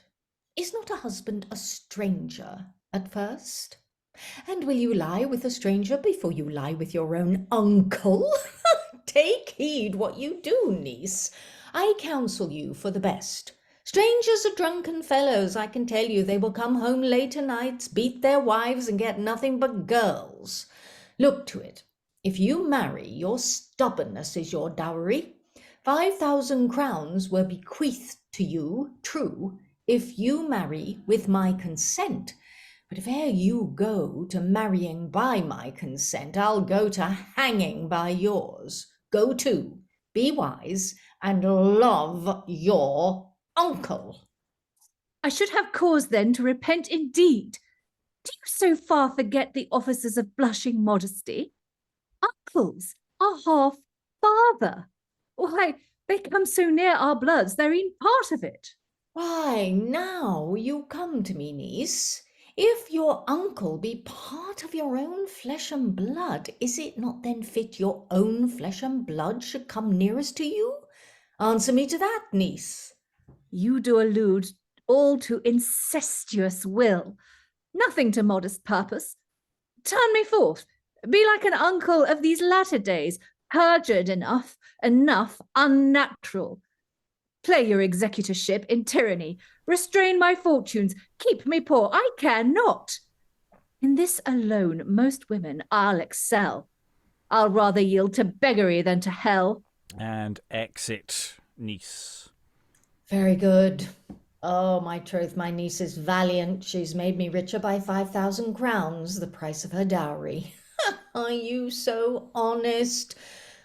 Is not a husband a stranger at first? And will you lie with a stranger before you lie with your own uncle? Take heed what you do, niece. I counsel you for the best. Strangers are drunken fellows, I can tell you. They will come home late o' nights, beat their wives, and get nothing but girls. Look to it. If you marry, your stubbornness is your dowry. 5,000 crowns were bequeathed to you, true, if you marry with my consent. But if e'er you go to marrying by my consent, I'll go to hanging by yours. Go to, be wise, and love your uncle. I should have cause then to repent indeed. Do you so far forget the offices of blushing modesty? Uncles are half father. Why, they come so near our bloods, they're e'en part of it. Why, now you come to me, niece. If your uncle be part of your own flesh and blood, is it not then fit your own flesh and blood should come nearest to you? Answer me to that, niece. You do allude all to incestuous will, nothing to modest purpose. Turn me forth, be like an uncle of these latter days, perjured enough unnatural. Play your executorship in tyranny, restrain my fortunes, keep me poor, I care not. In this alone most women I'll excel. I'll rather yield to beggary than to hell. And exit, niece. Very good. Oh, my troth, my niece is valiant. She's made me richer by 5,000 crowns, the price of her dowry. Are you so honest?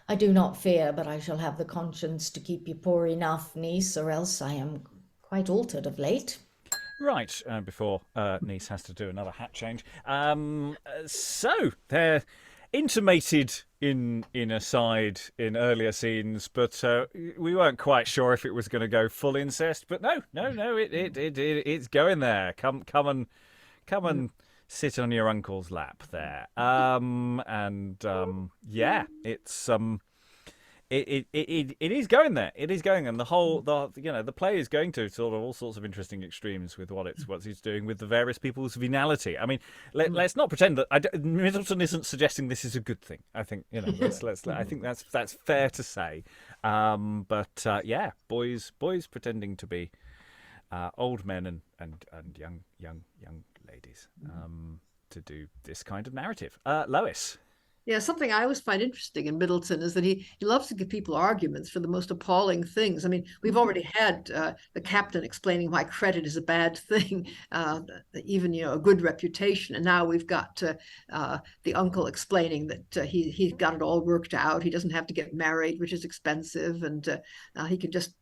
I do not fear, but I shall have the conscience to keep you poor enough, niece, or else I am quite altered of late. Right, before niece has to do another hat change. So, they're intimated in aside in earlier scenes, but we weren't quite sure if it was going to go full incest. But no, it's going there. Come and sit on your uncle's lap there. Yeah, it's It is going there. It is going, and the play is going to sort of all sorts of interesting extremes with what he's doing with the various people's venality. I mean, let's not pretend that Middleton isn't suggesting this is a good thing. I think I think that's fair to say. Yeah, boys pretending to be old men and young ladies to do this kind of narrative. Lois. Yeah, something I always find interesting in Middleton is that he loves to give people arguments for the most appalling things. I mean, we've already had the captain explaining why credit is a bad thing, even a good reputation, and now we've got the uncle explaining that he's got it all worked out. He doesn't have to get married, which is expensive, and he can just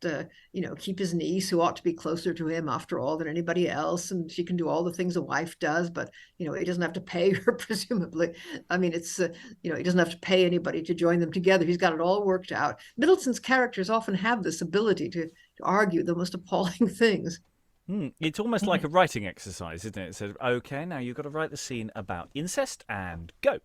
keep his niece, who ought to be closer to him after all than anybody else, and she can do all the things a wife does, but he doesn't have to pay her presumably. I mean, it's he doesn't have to pay anybody to join them together. He's got it all worked out. Middleton's characters often have this ability to argue the most appalling things. It's almost like a writing exercise, isn't it? It says, okay, now you've got to write the scene about incest and go.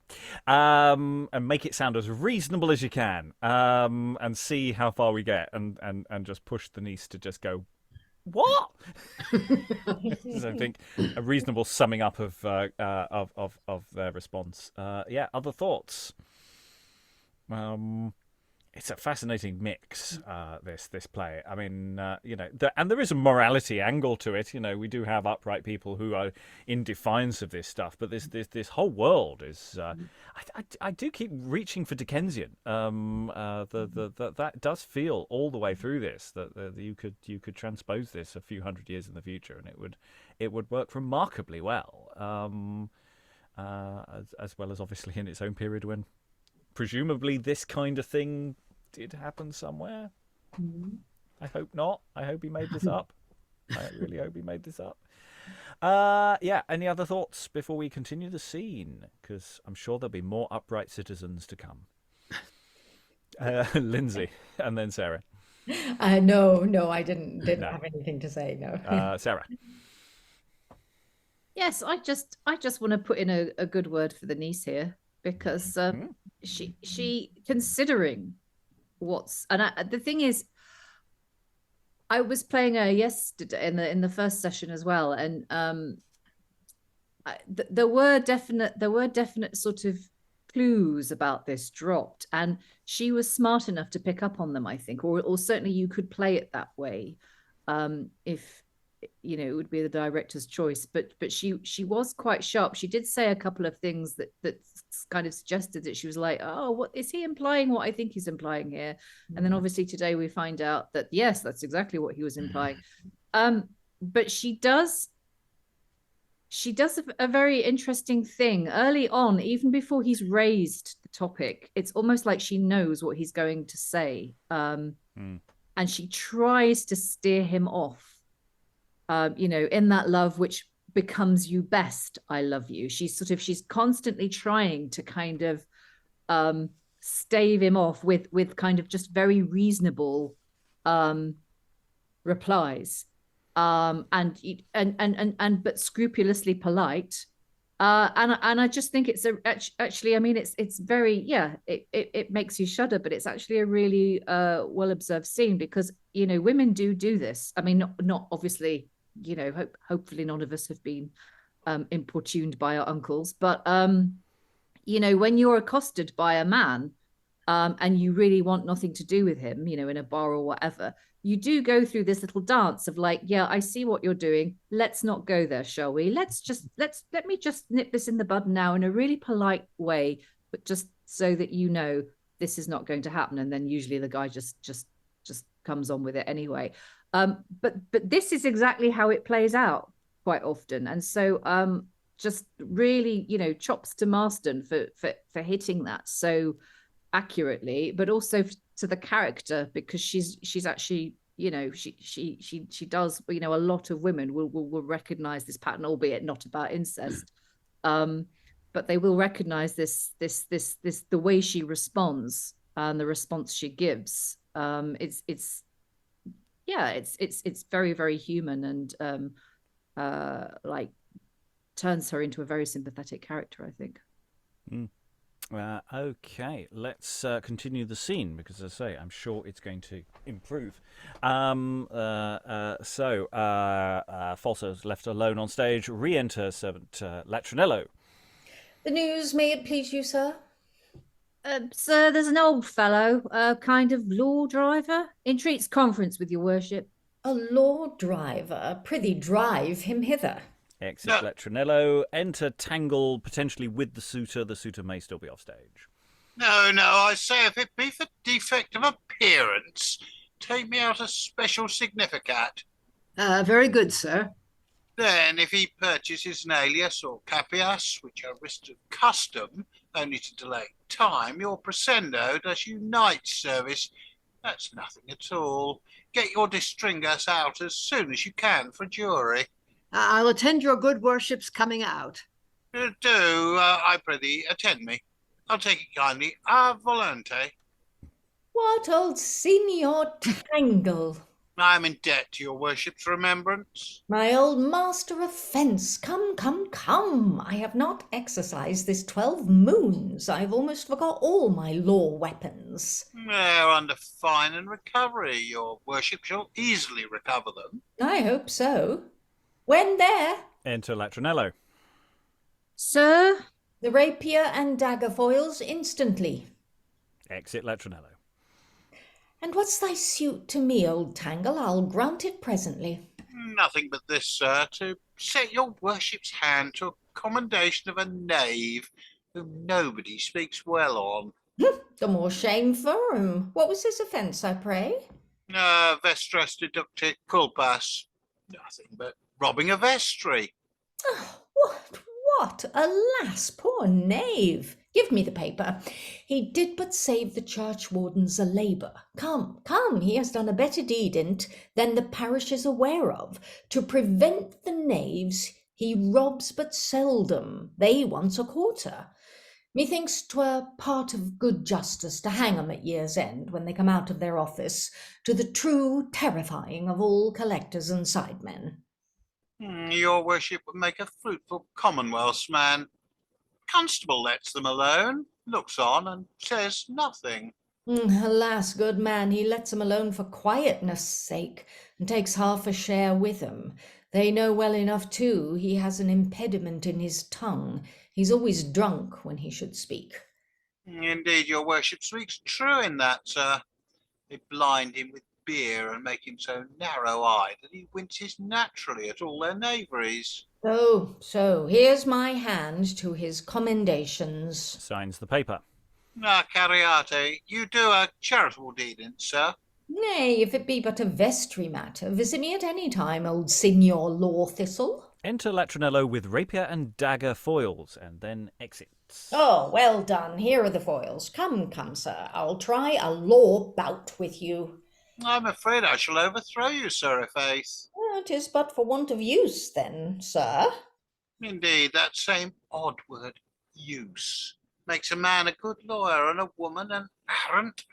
And make it sound as reasonable as you can, and see how far we get, and just push the niece to just go, what? So I think a reasonable summing up of their response. Other thoughts? It's a fascinating mix, this play. I mean, and there is a morality angle to it. We do have upright people who are in defiance of this stuff, but this whole world is. I do keep reaching for Dickensian. That does feel all the way through this that you could transpose this a few hundred years in the future, and it would work remarkably well. As well as obviously in its own period when. Presumably this kind of thing did happen somewhere. I hope not. I hope he made this up. I really hope he made this up. Any other thoughts before we continue the scene? Because I'm sure there'll be more upright citizens to come. Lynsey, and then Sarah. No, I didn't have anything to say, no. Sarah. Yes, I just want to put in a good word for the niece here, because she considering the thing is, I was playing her yesterday in the first session as well, and there were definite sort of clues about this dropped, and she was smart enough to pick up on them, I think, or certainly you could play it that way, if it would be the director's choice, but she was quite sharp. She did say a couple of things that kind of suggested that she was like, oh, what is he implying? What I think he's implying here. And then obviously today we find out that yes, that's exactly what he was implying. But she does a very interesting thing early on, even before he's raised the topic. It's almost like she knows what he's going to say, and she tries to steer him off. In that love which becomes you best, I love you. She's constantly trying to kind of stave him off with kind of just very reasonable replies, and but scrupulously polite. And I just think it's actually, I mean, it's very, it makes you shudder, but it's actually a really well observed scene, because women do this. I mean, not obviously. Hopefully none of us have been importuned by our uncles, but when you're accosted by a man and you really want nothing to do with him, in a bar or whatever, you do go through this little dance of like, yeah, I see what you're doing, let's not go there, shall we? Let me just nip this in the bud now in a really polite way, but just so that this is not going to happen. And then usually the guy just comes on with it anyway. But this is exactly how it plays out quite often, and so just really, chops to Marston for hitting that so accurately, but also to the character, because she's actually, she does, a lot of women will recognize this pattern, albeit not about incest, but they will recognize this the way she responds and the response she gives. It's very, very human, and turns her into a very sympathetic character, I think. Okay, let's continue the scene, because as I say, I'm sure it's going to improve. Falso's left alone on stage. Re-enter servant Latronello. The news, may it please you, sir? Sir, there's an old fellow, a kind of law driver, entreats conference with your worship. A law driver? Prithee, drive him hither. Exit Latronello. Enter Tangle, potentially with the suitor. The suitor may still be off stage. No, I say, if it be for defect of appearance, take me out a special significat. Very good, sir. Then, if he purchases an alias or capias, which are risks of custom, only to delay time, your crescendo does you night service. That's nothing at all. Get your distringus out as soon as you can for jury. I'll attend your good worship's coming out. I prithee, attend me. I'll take it kindly, a volante. What, old Signor Tangle? I am in debt to your worship's remembrance. My old master of fence, come. I have not exercised this 12 moons. I've almost forgot all my law weapons. They're under fine and recovery. Your worship shall easily recover them. I hope so. When there? Enter Latronello. Sir? The rapier and dagger foils instantly. Exit Latronello. And what's thy suit to me, old Tangle? I'll grant it presently. Nothing but this, sir, to set your worship's hand to a commendation of a knave whom nobody speaks well on. The more shame for him. What was his offence, I pray? Vestras deducti culpas. Nothing but robbing a vestry. Oh, what? Alas, poor knave. Give me the paper. He did but save the churchwardens a labour. Come, he has done a better deed in't than the parish is aware of. To prevent the knaves, he robs but seldom, they once a quarter. Methinks 'twere part of good justice to hang 'em at year's end when they come out of their office, to the true terrifying of all collectors and sidemen. Your worship would make a fruitful commonwealth's man. Constable lets them alone, looks on, and says nothing. Alas, good man, he lets 'em alone for quietness' sake, and takes half a share with 'em. They know well enough, too, he has an impediment in his tongue. He's always drunk when he should speak. Indeed, your worship speaks true in that, sir. They blind him with beer and make him so narrow-eyed that he winces naturally at all their knaveries. So, here's my hand to his commendations. Signs the paper. Cariate, you do a charitable deed in, sir. Nay, if it be but a vestry matter, visit me at any time, old Signor Law Thistle. Enter Latronello with rapier and dagger foils, and then exits. Oh, well done. Here are the foils. Come, sir. I'll try a law bout with you. I'm afraid I shall overthrow you, sir, i'faith. Well, 'tis but for want of use, then, sir. Indeed, that same odd word, use, makes a man a good lawyer and a woman an arrant.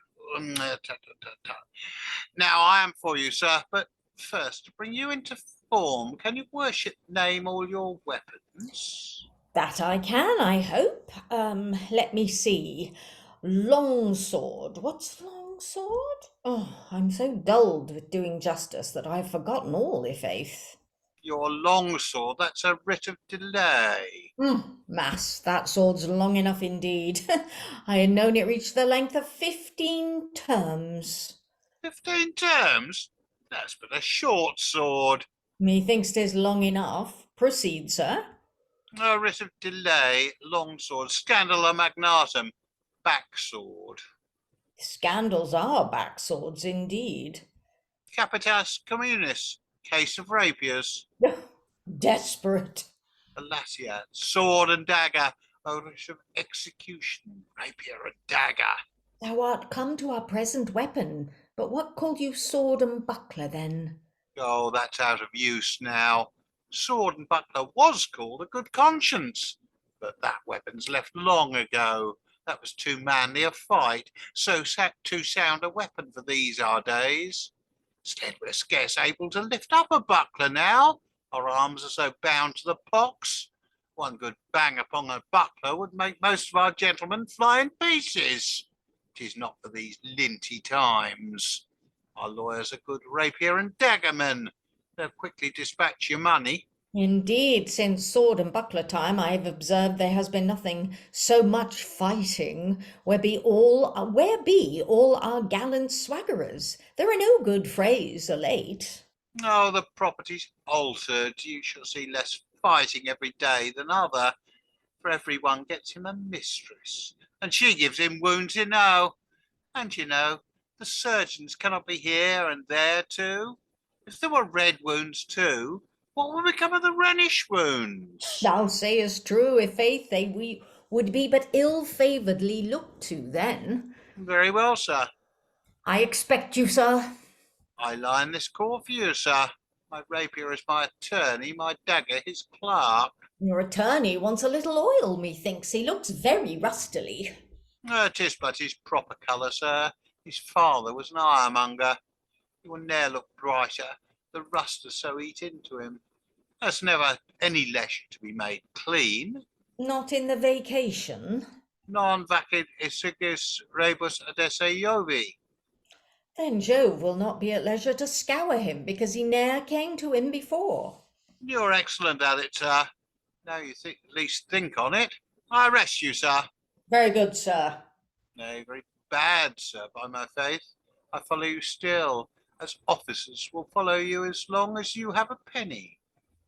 Now I am for you, sir, but first, to bring you into form, can your worship name all your weapons? That I can, I hope. Let me see. Longsword. What's longsword? Oh, I'm so dulled with doing justice that I've forgotten all, i'faith. Your longsword, that's a writ of delay. Mass, that sword's long enough indeed. I had known it reached the length of 15 terms. 15 terms? That's but a short sword. Methinks 'tis long enough. Proceed, sir. A writ of delay, longsword, scandala magnatum, backsword. Scandals are backswords indeed. Capitas communis, case of rapiers. Desperate. Alatia, sword and dagger, a writ of execution, rapier and dagger. Thou art come to our present weapon, but what call you sword and buckler then? Oh, that's out of use now. Sword and buckler was called a good conscience, but that weapon's left long ago. That was too manly a fight, so too sound a weapon for these our days. Instead, we're scarce able to lift up a buckler now. Our arms are so bound to the pocks. One good bang upon a buckler would make most of our gentlemen fly in pieces. 'Tis not for these linty times. Our lawyers are good rapier and daggermen. They'll quickly dispatch your money. Indeed, since sword and buckler time, I have observed there has been nothing so much fighting. Where be all our gallant swaggerers? There are no good frays late. Oh, the property's altered. You shall see less fighting every day than other, for everyone gets him a mistress, and she gives him wounds enow. And the surgeons cannot be here and there too. If there were red wounds too, what would become of the Rhenish wounds? Thou sayest true, i'faith, we would be but ill-favouredly looked to then. Very well, sir. I expect you, sir. I lie in this court for you, sir. My rapier is my attorney, my dagger his clerk. Your attorney wants a little oil, methinks. He looks very rustily. 'Tis but his proper colour, sir. His father was an ironmonger. He will ne'er look brighter. The rust has so eat into him. There's never any leisure to be made clean. Not in the vacation? Non vacit esigus rebus adesse Jovi. Then Jove will not be at leisure to scour him, because he ne'er came to him before. You're excellent at it, sir. Now you at least think on it. I arrest you, sir. Very good, sir. Nay, very bad, sir, by my faith. I follow you still, as officers will follow you as long as you have a penny.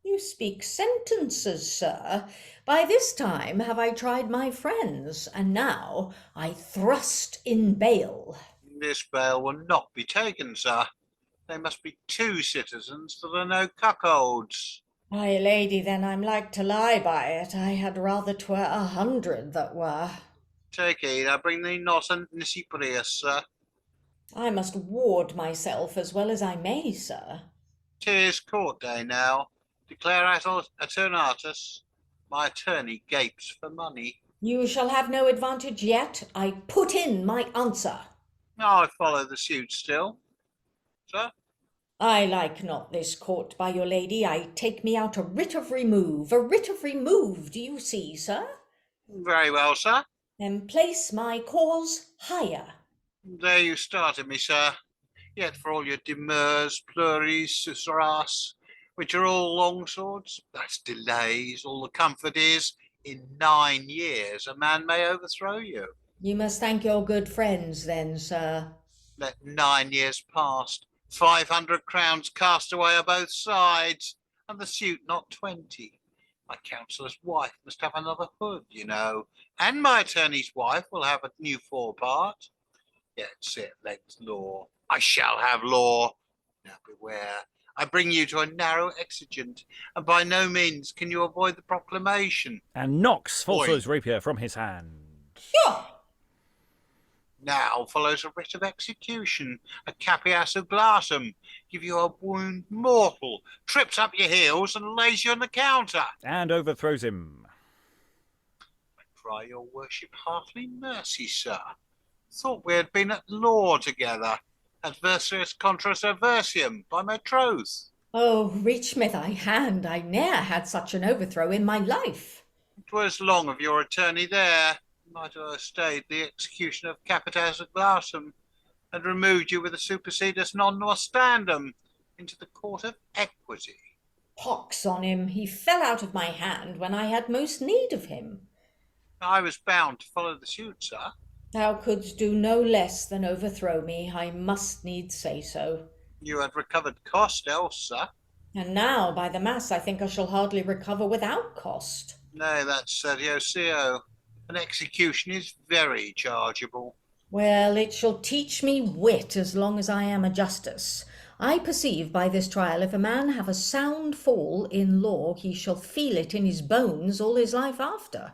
You speak sentences, sir. By this time have I tried my friends, and now I thrust in bail. This bail will not be taken, sir. There must be 2 citizens that are no cuckolds. My lady, then I'm like to lie by it. I had rather 'twere 100 that were. Take heed, I bring thee not a nisi prius, sir. I must ward myself as well as I may, sir. 'Tis court day now. Declare attornatus. My attorney gapes for money. You shall have no advantage yet. I put in my answer. I follow the suit still. Sir? I like not this court, by your lady. I take me out a writ of remove. A writ of remove, do you see, sir? Very well, sir. Then place my cause higher. There you started me, sir. Yet for all your demurs, pluries, susurras, which are all longswords, that's delays. All the comfort is, in 9 years a man may overthrow you. You must thank your good friends then, sir. Let 9 years past, 500 crowns cast away on both sides, and the suit not 20. My counsellor's wife must have another hood, you know, and my attorney's wife will have a new forepart. Yet sit Len's law. I shall have law. Now beware. I bring you to a narrow exigent, and by no means can you avoid the proclamation. And knocks Falso's rapier from his hand. Sure. Now follows a writ of execution, a capias glassum, give you a wound mortal, trips up your heels and lays you on the counter. And overthrows him. I cry your worship heartily mercy, sir. Thought we had been at law together, adversarius contra serversium, by my troth. Oh, reach me thy hand. I ne'er had such an overthrow in my life. 'Twas long of your attorney there. Might have stayed the execution of capitas glassum, and removed you with a supersedus non nostandum into the court of equity. Pox on him. He fell out of my hand when I had most need of him. I was bound to follow the suit, sir. Thou couldst do no less than overthrow me. I must needs say so. You had recovered cost else, sir. And now, by the mass, I think I shall hardly recover without cost. Nay, that's Sergio CO. An execution is very chargeable. Well, it shall teach me wit as long as I am a justice. I perceive by this trial if a man have a sound fall in law, he shall feel it in his bones all his life after.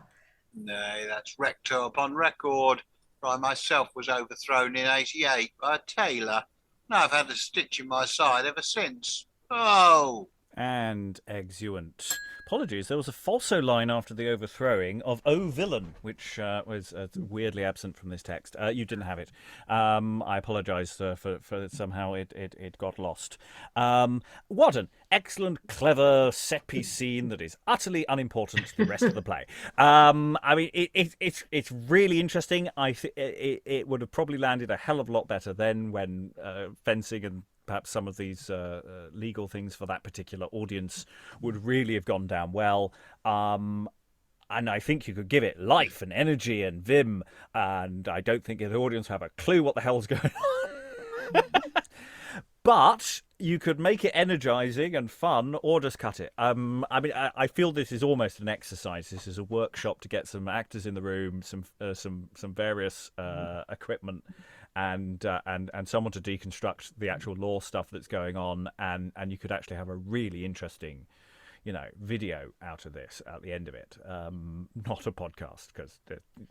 Nay, that's recto upon record. For I myself was overthrown in 88 by a tailor, and I've had a stitch in my side ever since. Oh! And exeunt. Apologies, there was a falso line after the overthrowing of "O villain," which was weirdly absent from this text. You didn't have it. I apologise for somehow it got lost. What an excellent, clever set-piece scene that is utterly unimportant to the rest of the play. I mean, it's really interesting. It would have probably landed a hell of a lot better then when fencing and perhaps some of these legal things for that particular audience would really have gone down well. And I think you could give it life and energy and vim, and I don't think the audience have a clue what the hell's going on. But you could make it energizing and fun, or just cut it. I mean, I feel this is almost an exercise. This is a workshop to get some actors in the room, some various equipment, and someone to deconstruct the actual law stuff that's going on, and you could actually have a really interesting, video out of this at the end of it. Not a podcast, because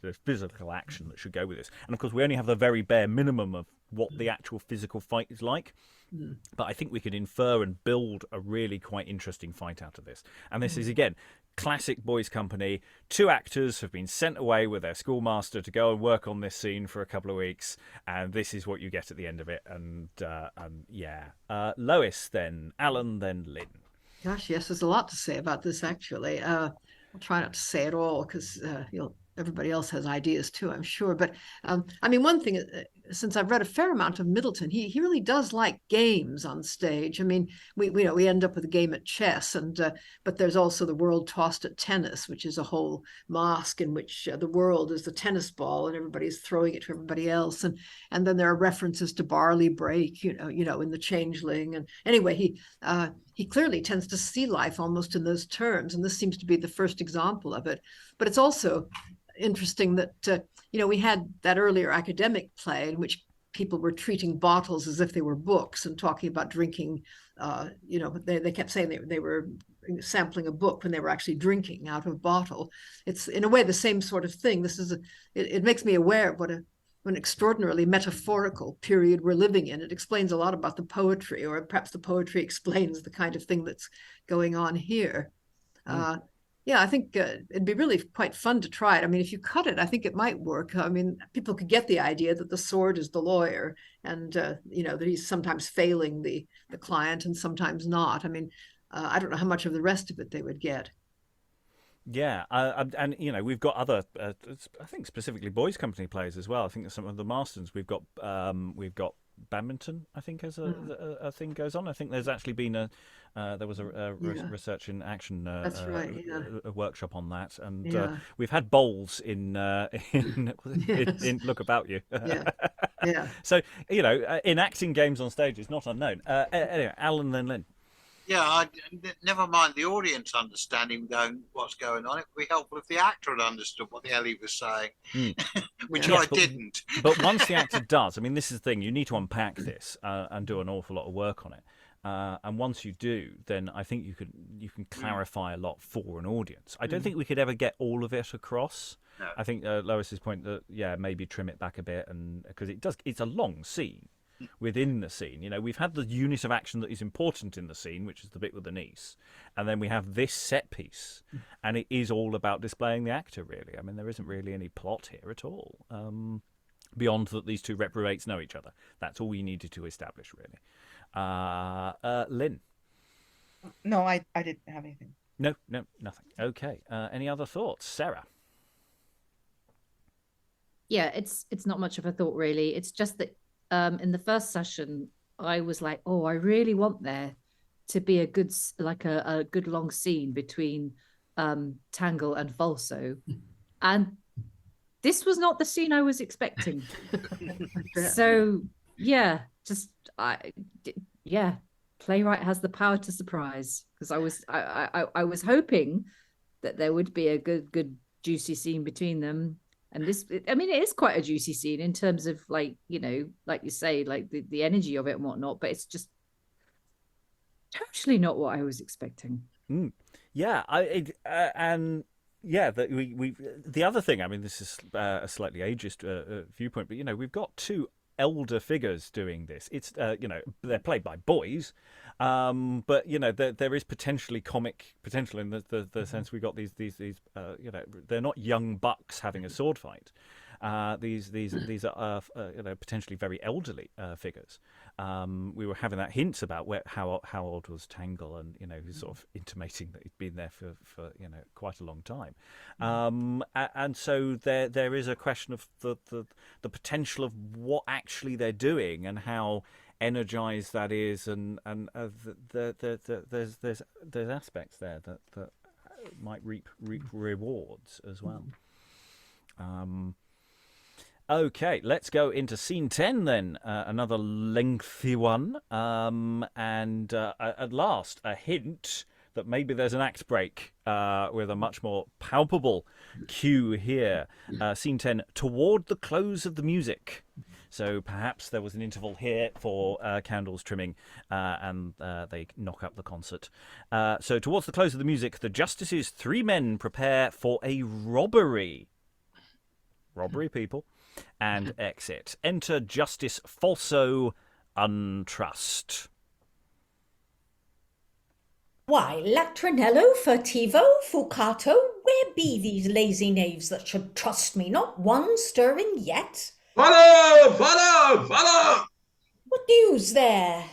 there's physical action that should go with this, and of course we only have the very bare minimum of what the actual physical fight is like. But I think we could infer and build a really quite interesting fight out of this. And this is, again, classic Boys' Company. 2 actors have been sent away with their schoolmaster to go and work on this scene for a couple of weeks, and this is what you get at the end of it. And Lois, then Alan, then Lynn. Gosh, yes, there's a lot to say about this, actually. I'll try not to say it all because everybody else has ideas too, I'm sure. But I mean, one thing since I've read a fair amount of Middleton, he really does like games on stage. I mean, we end up with a game at chess, but there's also the world tossed at tennis, which is a whole masque in which the world is the tennis ball and everybody's throwing it to everybody else, and then there are references to barley break, in the Changeling. And anyway, he clearly tends to see life almost in those terms, and this seems to be the first example of it. But it's also interesting that we had that earlier academic play in which people were treating bottles as if they were books and talking about drinking. They kept saying they were sampling a book when they were actually drinking out of a bottle. It's in a way the same sort of thing. It makes me aware of what an extraordinarily metaphorical period we're living in. It explains a lot about the poetry, or perhaps the poetry explains the kind of thing that's going on here. Yeah, I think it'd be really quite fun to try it. I mean, if you cut it, I think it might work. I mean, people could get the idea that the sword is the lawyer, and that he's sometimes failing the client and sometimes not. I mean, I don't know how much of the rest of it they would get. Yeah, and we've got other, I think specifically boys' company plays as well. I think there's some of the Marstons. We've got badminton, I think, as a thing goes on. I think there's actually been there was a research in action That's right, yeah. a workshop on that, and we've had bowls in Look About You. Yeah. So enacting games on stage is not unknown. Anyway, Alan, then Lynn. Yeah, never mind the audience understanding what's going on. It would be helpful if the actor had understood what the hell he was saying, which I didn't. But once the actor does, I mean, this is the thing, you need to unpack this and do an awful lot of work on it. And once you do, then I think you can clarify a lot for an audience. I don't think we could ever get all of it across. No. I think Lois's point that, maybe trim it back a bit, and because it's a long scene. Within the scene, we've had the unit of action that is important in the scene, which is the bit with the niece, and then we have this set piece, and it is all about displaying the actor, really. I mean, there isn't really any plot here at all, beyond that these two reprobates know each other. That's all you needed to establish, really. Lynn? No, I didn't have anything. No, nothing. Okay. Any other thoughts? Sarah? Yeah, it's not much of a thought, really. It's just that in the first session, I was like, oh, I really want there to be a good long scene between Tangle and Falso. And this was not the scene I was expecting. So, playwright has the power to surprise, because I was hoping that there would be a good juicy scene between them. And this, I mean, it is quite a juicy scene in terms of, like you say, like the energy of it and whatnot, but it's just totally not what I was expecting. Yeah, the other thing, I mean, this is a slightly ageist viewpoint, but we've got two elder figures doing this. It's they're played by boys, but there is potentially comic potential in the sense we got these they're not young bucks having a sword fight. These are potentially very elderly figures. We were having that hints about how old was Tangle, and he's sort of intimating that he'd been there for quite a long time. And so there is a question of the potential of what actually they're doing and how energized that is, and there's aspects there that might reap rewards as well. Okay, let's go into scene 10 then, another lengthy one, and at last a hint that maybe there's an act break with a much more palpable cue here. Scene 10, toward the close of the music. So perhaps there was an interval here for candles trimming, and they knock up the concert. So towards the close of the music, the justices' three men prepare for a robbery. Robbery, people. And exit. Enter Justice Falso Untrust. Why, Latronello, Furtivo, Fucato, where be these lazy knaves that should trust me? Not one stirring yet. Follow! Follow! Follow! What news there?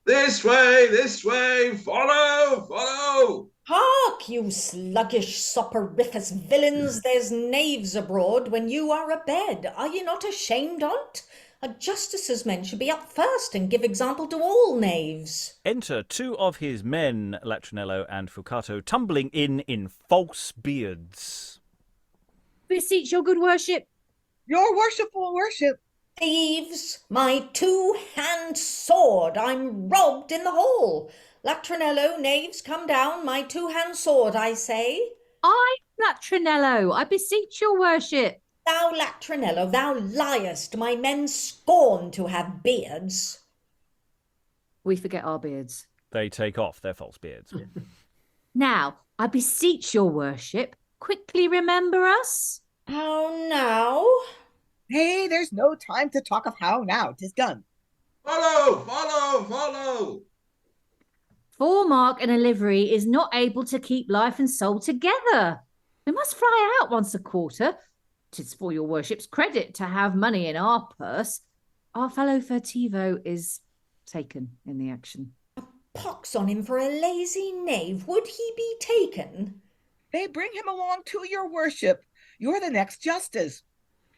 This way! Follow! Follow! Hark, you sluggish soporiferous villains, there's knaves abroad when you are abed. Are ye not ashamed on't? A justice's men should be up first and give example to all knaves. Enter two of his men, Latronello and Fucato, tumbling in false beards. Beseech your good worship. Your worshipful worship. Thieves, my two-hand sword, I'm robbed in the hall. Latronello, knaves, come down, my two-hand sword, I say. I, Latronello, I beseech your worship. Thou, Latronello, thou liest, my men scorn to have beards. We forget our beards. They take off their false beards. Now, I beseech your worship, quickly remember us. How now? Hey, there's no time to talk of how now. 'Tis done. Follow, follow, follow. For Mark in a livery is not able to keep life and soul together. We must fly out once a quarter. 'Tis for your worship's credit to have money in our purse. Our fellow Furtivo is taken in the action. Pox on him for a lazy knave. Would he be taken? They bring him along to your worship. You're the next justice.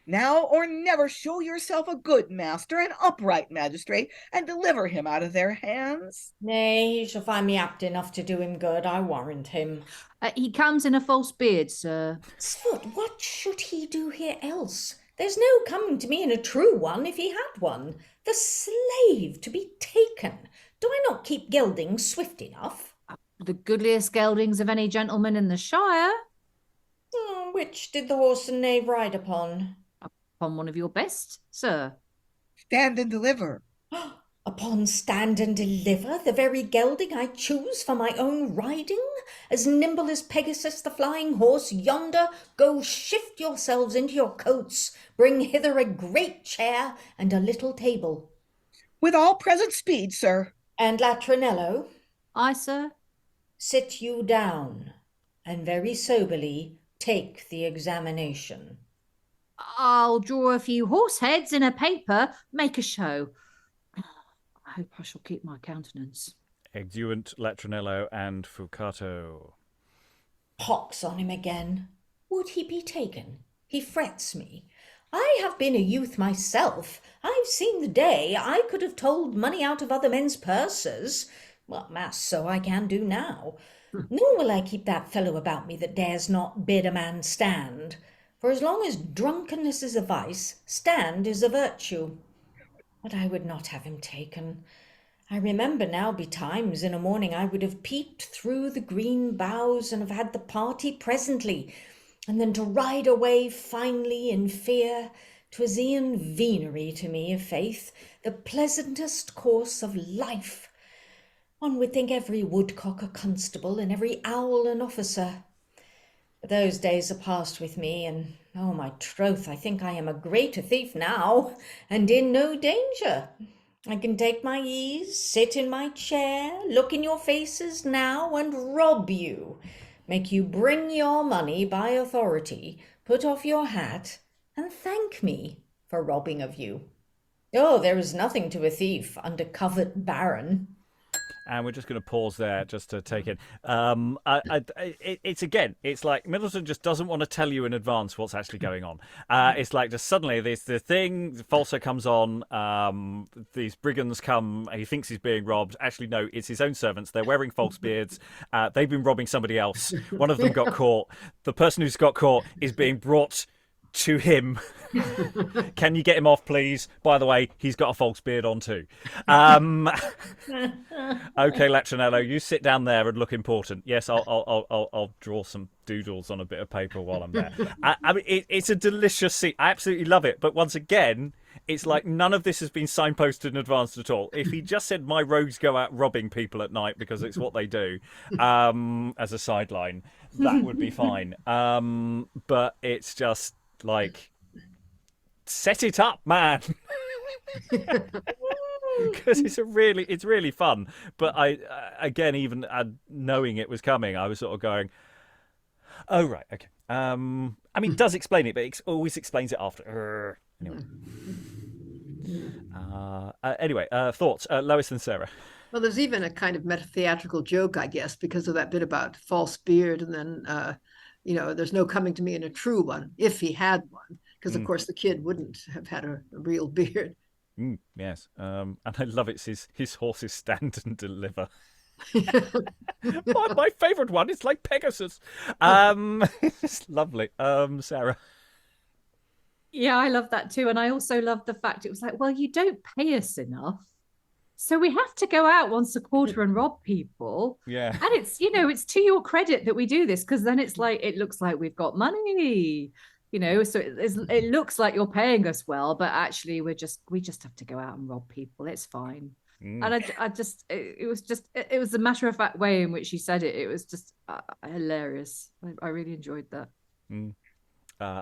Now or never show yourself a good master, an upright magistrate, and deliver him out of their hands. Nay, he shall find me apt enough to do him good, I warrant him. He comes in a false beard, sir. Sfoot, what should he do here else? There's no coming to me in a true one if he had one. The slave to be taken. Do I not keep gelding swift enough? The goodliest geldings of any gentleman in the Shire. Which did the horse and knave ride upon? Upon one of your best, sir. Stand and deliver. Upon stand and deliver, the very gelding I choose for my own riding? As nimble as Pegasus the flying horse yonder, go shift yourselves into your coats, bring hither a great chair and a little table. With all present speed, sir. And Latronello, Aye, sir. sit you down, and very soberly take the examination. I'll draw a few horse heads in a paper, make a show. I hope I shall keep my countenance. Exeunt Latronello and Fucato. Pox on him again. Would he be taken? He frets me. I have been a youth myself. I've seen the day I could have told money out of other men's purses. Well, mass, so I can do now. Nor will I keep that fellow about me that dares not bid a man stand. For as long as drunkenness is a vice, stand is a virtue. But I would not have him taken. I remember now betimes in a morning I would have peeped through the green boughs and have had the party presently, and then to ride away finely in fear, 'twas e'en venery to me, i'faith, the pleasantest course of life. One would think every woodcock a constable and every owl an officer. But those days are past with me, and, oh, my troth, I think I am a greater thief now, and in no danger. I can take my ease, sit in my chair, look in your faces now, and rob you, make you bring your money by authority, put off your hat, and thank me for robbing of you. Oh, there is nothing to a thief under covert baron. And we're just going to pause there just to take it. It's like Middleton just doesn't want to tell you in advance what's actually going on. It's like just suddenly the Falso comes on, these brigands come, he thinks he's being robbed. Actually, no, it's his own servants. They're wearing false beards. They've been robbing somebody else. One of them got caught. The person who's got caught is being brought to him. Can you get him off, please? By the way, he's got a false beard on too. Okay, Latronello, you sit down there and look important. Yes, I'll draw some doodles on a bit of paper while I'm there. I mean, it's a delicious scene. I absolutely love it. But once again, it's like none of this has been signposted in advance at all. If he just said my rogues go out robbing people at night because it's what they do, as a sideline, that would be fine. But it's just like, set it up, man. Because it's really fun. But I again, even knowing it was coming, I was sort of going, oh right, okay. I mean, it does explain it, but it always explains it after. Anyway, thoughts, Lois and Sarah. Well, there's even a kind of meta-theatrical joke, I guess, because of that bit about false beard, and then there's no coming to me in a true one, if he had one, because of course the kid wouldn't have had a real beard. Yes. And I love it's his horses stand and deliver. My favourite one. It's like Pegasus. It's lovely. Sarah. Yeah, I love that too. And I also love the fact it was like, well, you don't pay us enough. So we have to go out once a quarter and rob people. Yeah. And it's, it's to your credit that we do this, because then it's like, it looks like we've got money, so it looks like you're paying us well, but actually we just have to go out and rob people. It's fine. And it was the matter of fact way in which she said it. It was just hilarious. I really enjoyed that.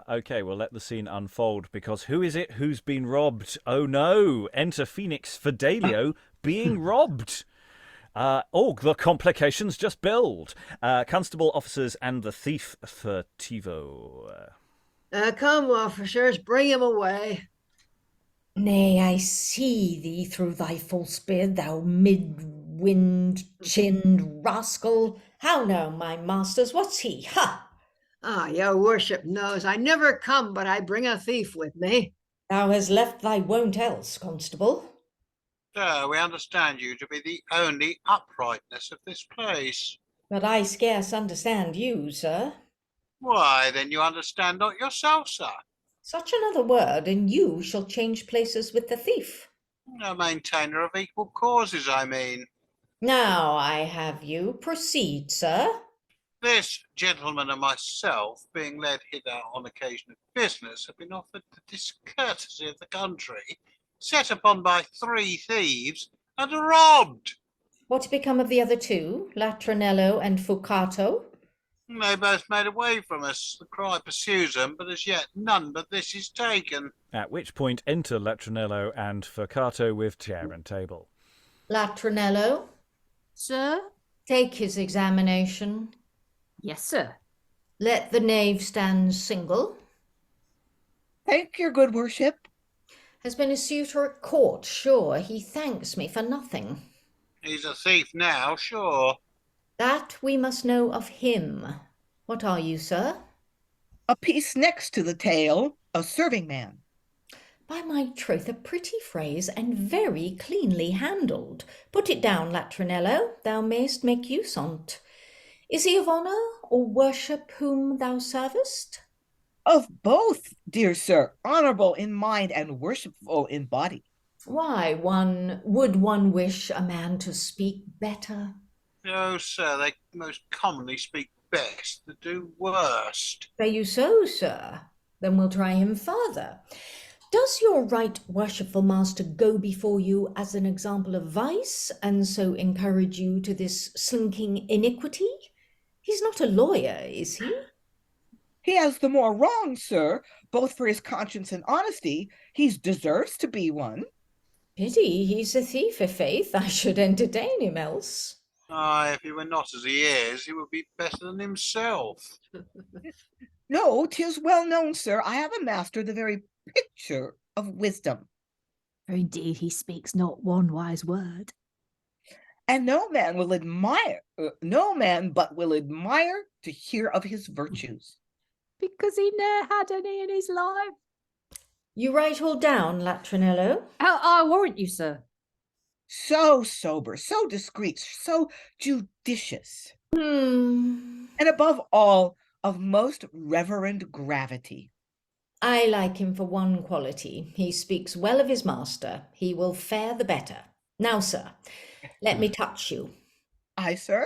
Okay, well, let the scene unfold, because who is it who's been robbed? Oh no! Enter Phoenix Fidelio being robbed. The complications just build. Constable, officers, and the thief Furtivo. Come, officers, bring him away. Nay, I see thee through thy false beard, thou mid-wind-chinned rascal. How now, my masters, what's he? Ha! Your worship knows I never come, but I bring a thief with me. Thou hast left thy wont else, Constable. Sir, we understand you to be the only uprightness of this place. But I scarce understand you, sir. Why, then you understand not yourself, sir. Such another word, and you shall change places with the thief. A maintainer of equal causes, I mean. Now I have you. Proceed, sir. This gentleman and myself, being led hither on occasion of business, have been offered the discourtesy of the country, set upon by 3 thieves, and robbed. What become of the other 2, Latronello and Fucato? They both made away from us. The cry pursues them, but as yet none but this is taken. At which point enter Latronello and Fucato with chair and table. Latronello? Sir? Take his examination. Yes, sir. Let the knave stand single. Thank your good worship. Has been a suitor at court, sure. He thanks me for nothing. He's a thief now, sure. That we must know of him. What are you, sir? A piece next to the tale, a serving man. By my troth, a pretty phrase, and very cleanly handled. Put it down, Latronello, thou mayst make use on't. Is he of honour, or worship whom thou servest? Of both, dear sir, honourable in mind and worshipful in body. Why, would one wish a man to speak better? No, sir, they most commonly speak best that do worst. Say you so, sir? Then we'll try him further. Does your right worshipful master go before you as an example of vice, and so encourage you to this slinking iniquity? He's not a lawyer, is he? He has the more wrong, sir, both for his conscience and honesty. He deserves to be one. Pity he's a thief, i'faith. I should entertain him else. Aye, if he were not as he is, he would be better than himself. No, 'tis well known, sir, I have a master the very picture of wisdom. For indeed he speaks not one wise word. And no man but will admire to hear of his virtues. Because he ne'er had any in his life. You write all down, Latronello? I warrant you, sir. So sober, so discreet, so judicious. And above all, of most reverend gravity. I like him for one quality. He speaks well of his master. He will fare the better. Now, sir, let me touch you. Aye, sir?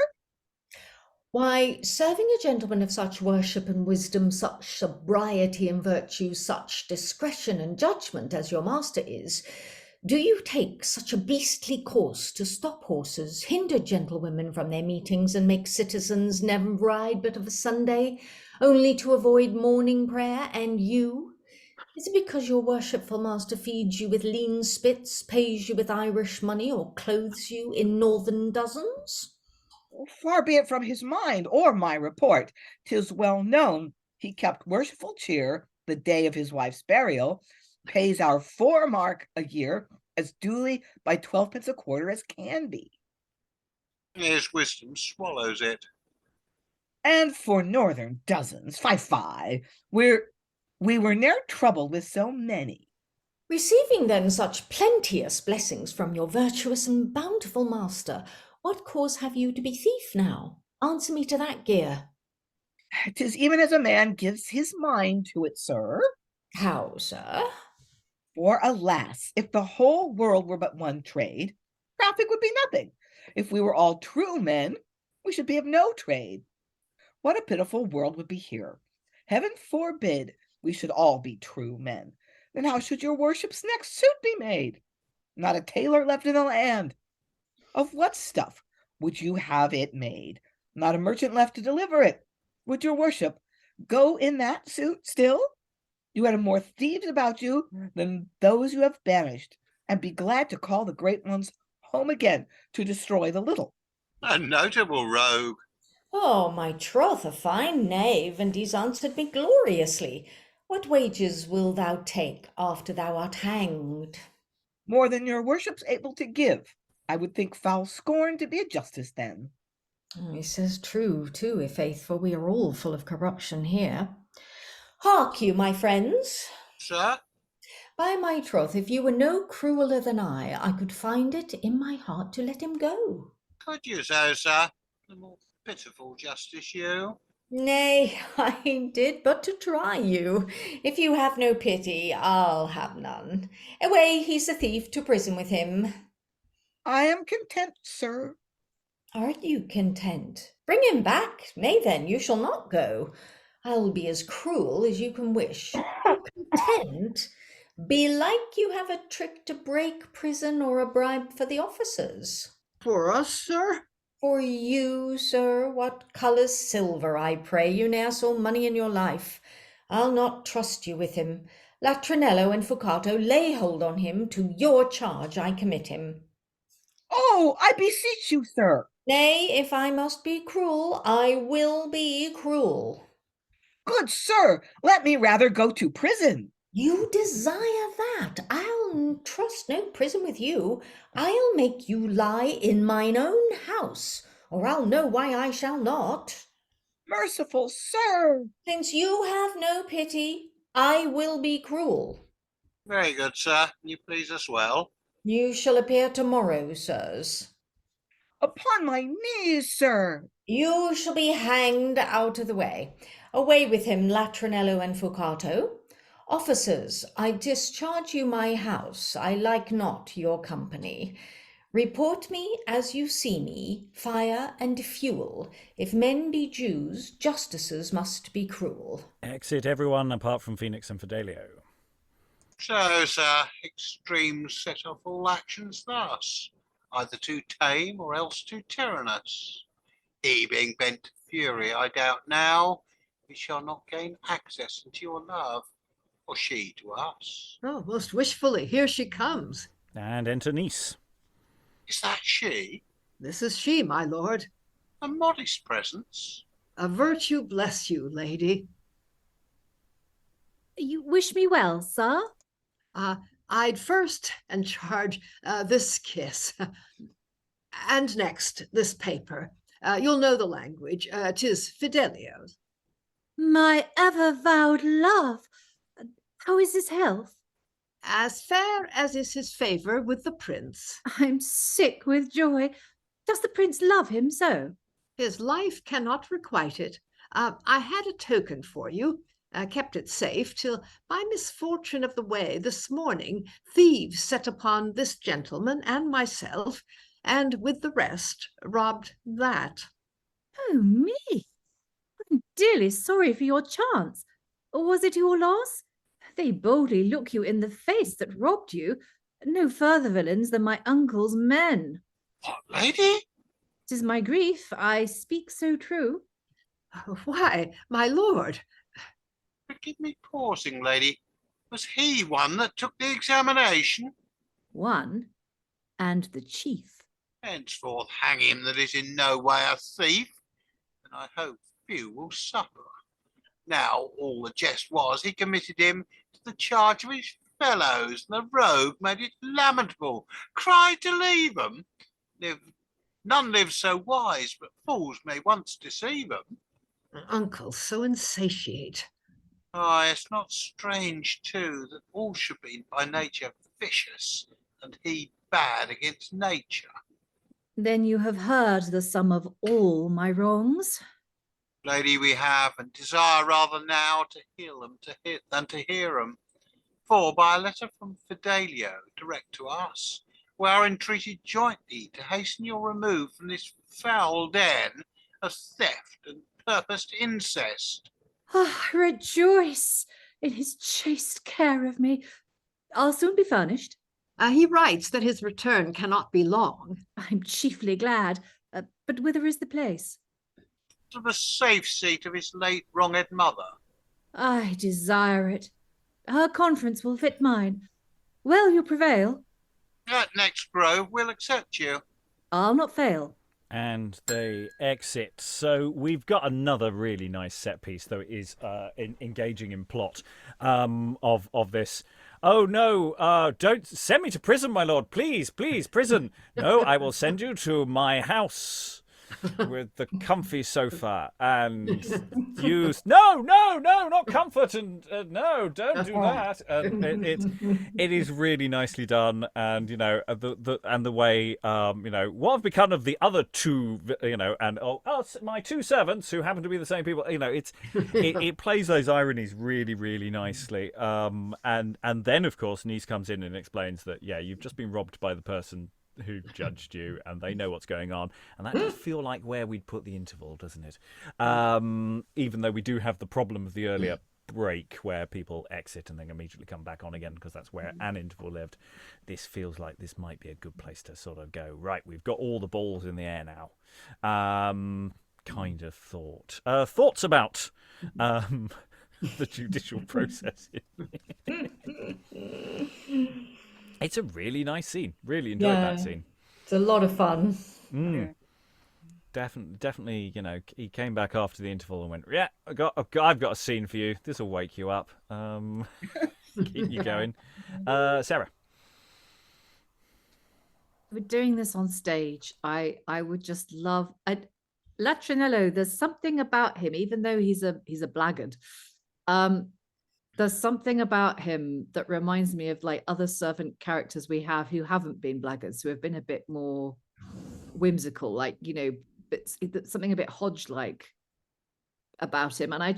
Why, serving a gentleman of such worship and wisdom, such sobriety and virtue, such discretion and judgment as your master is, do you take such a beastly course to stop horses, hinder gentlewomen from their meetings, and make citizens never ride but of a Sunday, only to avoid morning prayer? And you? Is it because your worshipful master feeds you with lean spits, pays you with Irish money, or clothes you in northern dozens? Far be it from his mind or my report. 'Tis well known he kept worshipful cheer the day of his wife's burial, pays our 4 mark a year as duly by 12 pence a quarter as can be. His wisdom swallows it. And for northern dozens, fie, we were ne'er troubled with so many. Receiving then such plenteous blessings from your virtuous and bountiful master, what cause have you to be thief now? Answer me to that, Gear. 'Tis even as a man gives his mind to it, sir. How, sir? For alas, if the whole world were but one trade, traffic would be nothing. If we were all true men, we should be of no trade. What a pitiful world would be here. Heaven forbid we should all be true men. Then how should your worship's next suit be made? Not a tailor left in the land. Of what stuff would you have it made? Not a merchant left to deliver it. Would your worship go in that suit still? You had more thieves about you than those you have banished, and be glad to call the great ones home again to destroy the little. A notable rogue. Oh, my troth, a fine knave, and he's answered me gloriously. What wages will thou take after thou art hanged? More than your worship's able to give. I would think foul scorn to be a justice then. He says true, too, i' faith, for we are all full of corruption here. Hark you, my friends. Sir? By my troth, if you were no crueller than I could find it in my heart to let him go. Could you so, sir? The more pitiful justice you. Nay, I did but to try you. If you have no pity, I'll have none. Away, he's a thief, to prison with him. I am content, sir. Are you content? Bring him back. Nay, then, you shall not go. I'll be as cruel as you can wish. Content? Belike you have a trick to break prison or a bribe for the officers. For us, sir? For you, sir, what colour's silver, I pray? You ne'er saw money in your life. I'll not trust you with him. Latronello and Fucato, lay hold on him. To your charge I commit him. Oh, I beseech you, sir. Nay, if I must be cruel, I will be cruel. Good sir, let me rather go to prison. You desire that? I'll trust no prison with you. I'll make you lie in mine own house, or I'll know why I shall not. Merciful sir. Since you have no pity, I will be cruel. Very good, sir. You please us well. You shall appear tomorrow, sirs. Upon my knees, sir. You shall be hanged out of the way. Away with him, Latronello and Fucato. Officers, I discharge you my house. I like not your company. Report me as you see me, fire and fuel. If men be Jews, justices must be cruel. Exit everyone apart from Phoenix and Fidelio. So, sir, extremes set off all actions thus, either too tame or else too tyrannous. He being bent to fury, I doubt now, we shall not gain access into your love, or she to us. Oh, most wishfully, here she comes. And enter Niece. Is that she? This is she, my lord. A modest presence. A virtue bless you, lady. You wish me well, sir? I'd first charge this kiss. And next, this paper. You'll know the language. 'Tis Fidelio's. My ever-vowed love. How is his health? As fair as is his favour with the prince. I'm sick with joy. Does the prince love him so? His life cannot requite it. I had a token for you, kept it safe till by misfortune of the way this morning thieves set upon this gentleman and myself, and with the rest robbed that. Oh, me! I'm dearly sorry for your chance. Or was it your loss? They boldly look you in the face that robbed you. No further villains than my uncle's men. What, lady? 'Tis my grief, I speak so true. Why, my lord. Forgive me pausing, lady. Was he one that took the examination? One, and the chief. Henceforth hang him that is in no way a thief, and I hope few will suffer. Now, all the jest was, he committed him to the charge of his fellows, and the rogue made it lamentable, cried to leave 'em. None lives so wise, but fools may once deceive 'em. Uncle, so insatiate. Ah, it's not strange, too, that all should be by nature vicious, and he bad against nature. Then you have heard the sum of all my wrongs. Lady, we have, and desire rather now to heal them than to hear them. For by a letter from Fidelio, direct to us, we are entreated jointly to hasten your remove from this foul den of theft and purposed incest. Ah, rejoice in his chaste care of me. I'll soon be furnished. He writes that his return cannot be long. I'm chiefly glad. But whither is the place? To the safe seat of his late wronged mother. I desire it. Her conference will fit mine. Well, you prevail. At next grove we'll accept you. I'll not fail. And they exit. So we've got another really nice set piece, though it is engaging in plot of this. Oh no! Don't send me to prison, my lord. Please, please, prison. No, I will send you to my house with the comfy sofa and use. No, not comfort and no, don't do that. And it is really nicely done, and the way what have become of the other two, and my two servants who happen to be the same people. It plays those ironies really, really nicely. And then of course Nice comes in and explains that you've just been robbed by the person who judged you, and they know what's going on, and that does feel like where we'd put the interval, doesn't it? Even though we do have the problem of the earlier break where people exit and then immediately come back on again because that's where an interval lived. This feels like this might be a good place to sort of go, right, we've got all the balls in the air now. Kind of thought. Thoughts about the judicial process. It's a really nice scene. Really enjoyed that scene. It's a lot of fun. Definitely. He came back after the interval and went, "Yeah, I've got a scene for you. This will wake you up. Keep you going." Sarah. We're doing this on stage. I would just love Latronello. There's something about him, even though he's a blackguard. There's something about him that reminds me of like other servant characters we have who haven't been blackguards, who have been a bit more whimsical, like, something a bit Hodge-like about him. And I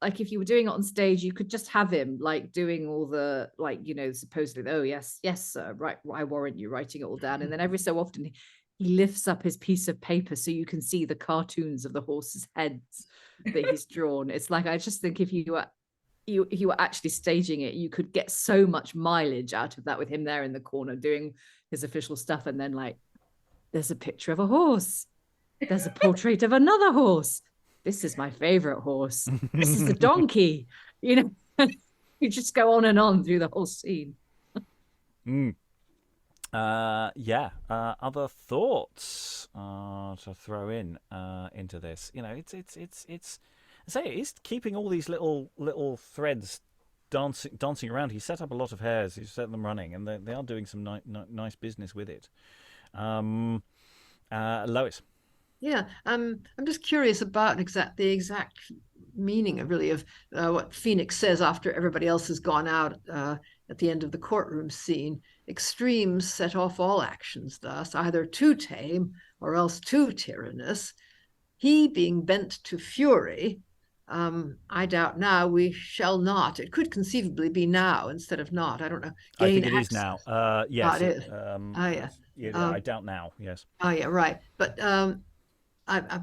like, if you were doing it on stage, you could just have him like doing all the, like, supposedly, oh yes, sir, right, I warrant you, writing it all down. And then every so often he lifts up his piece of paper so you can see the cartoons of the horses' heads that he's drawn. It's like, I just think if you were actually staging it, you could get so much mileage out of that with him there in the corner doing his official stuff. And then, like, there's a picture of a horse. There's a portrait of another horse. This is my favorite horse. This is a donkey. You just go on and on through the whole scene. Other thoughts to throw in into this. It's it's keeping all these little threads dancing around. He set up a lot of hairs. He's set them running, and they are doing some nice business with it. Lois. Yeah, I'm just curious about the exact meaning of what Phoenix says after everybody else has gone out at the end of the courtroom scene. Extremes set off all actions thus, either too tame or else too tyrannous. He being bent to fury, I doubt now we shall not. It could conceivably be now instead of not. I don't know. I think it is now. Yes. It is. I doubt now. Yes. Right. But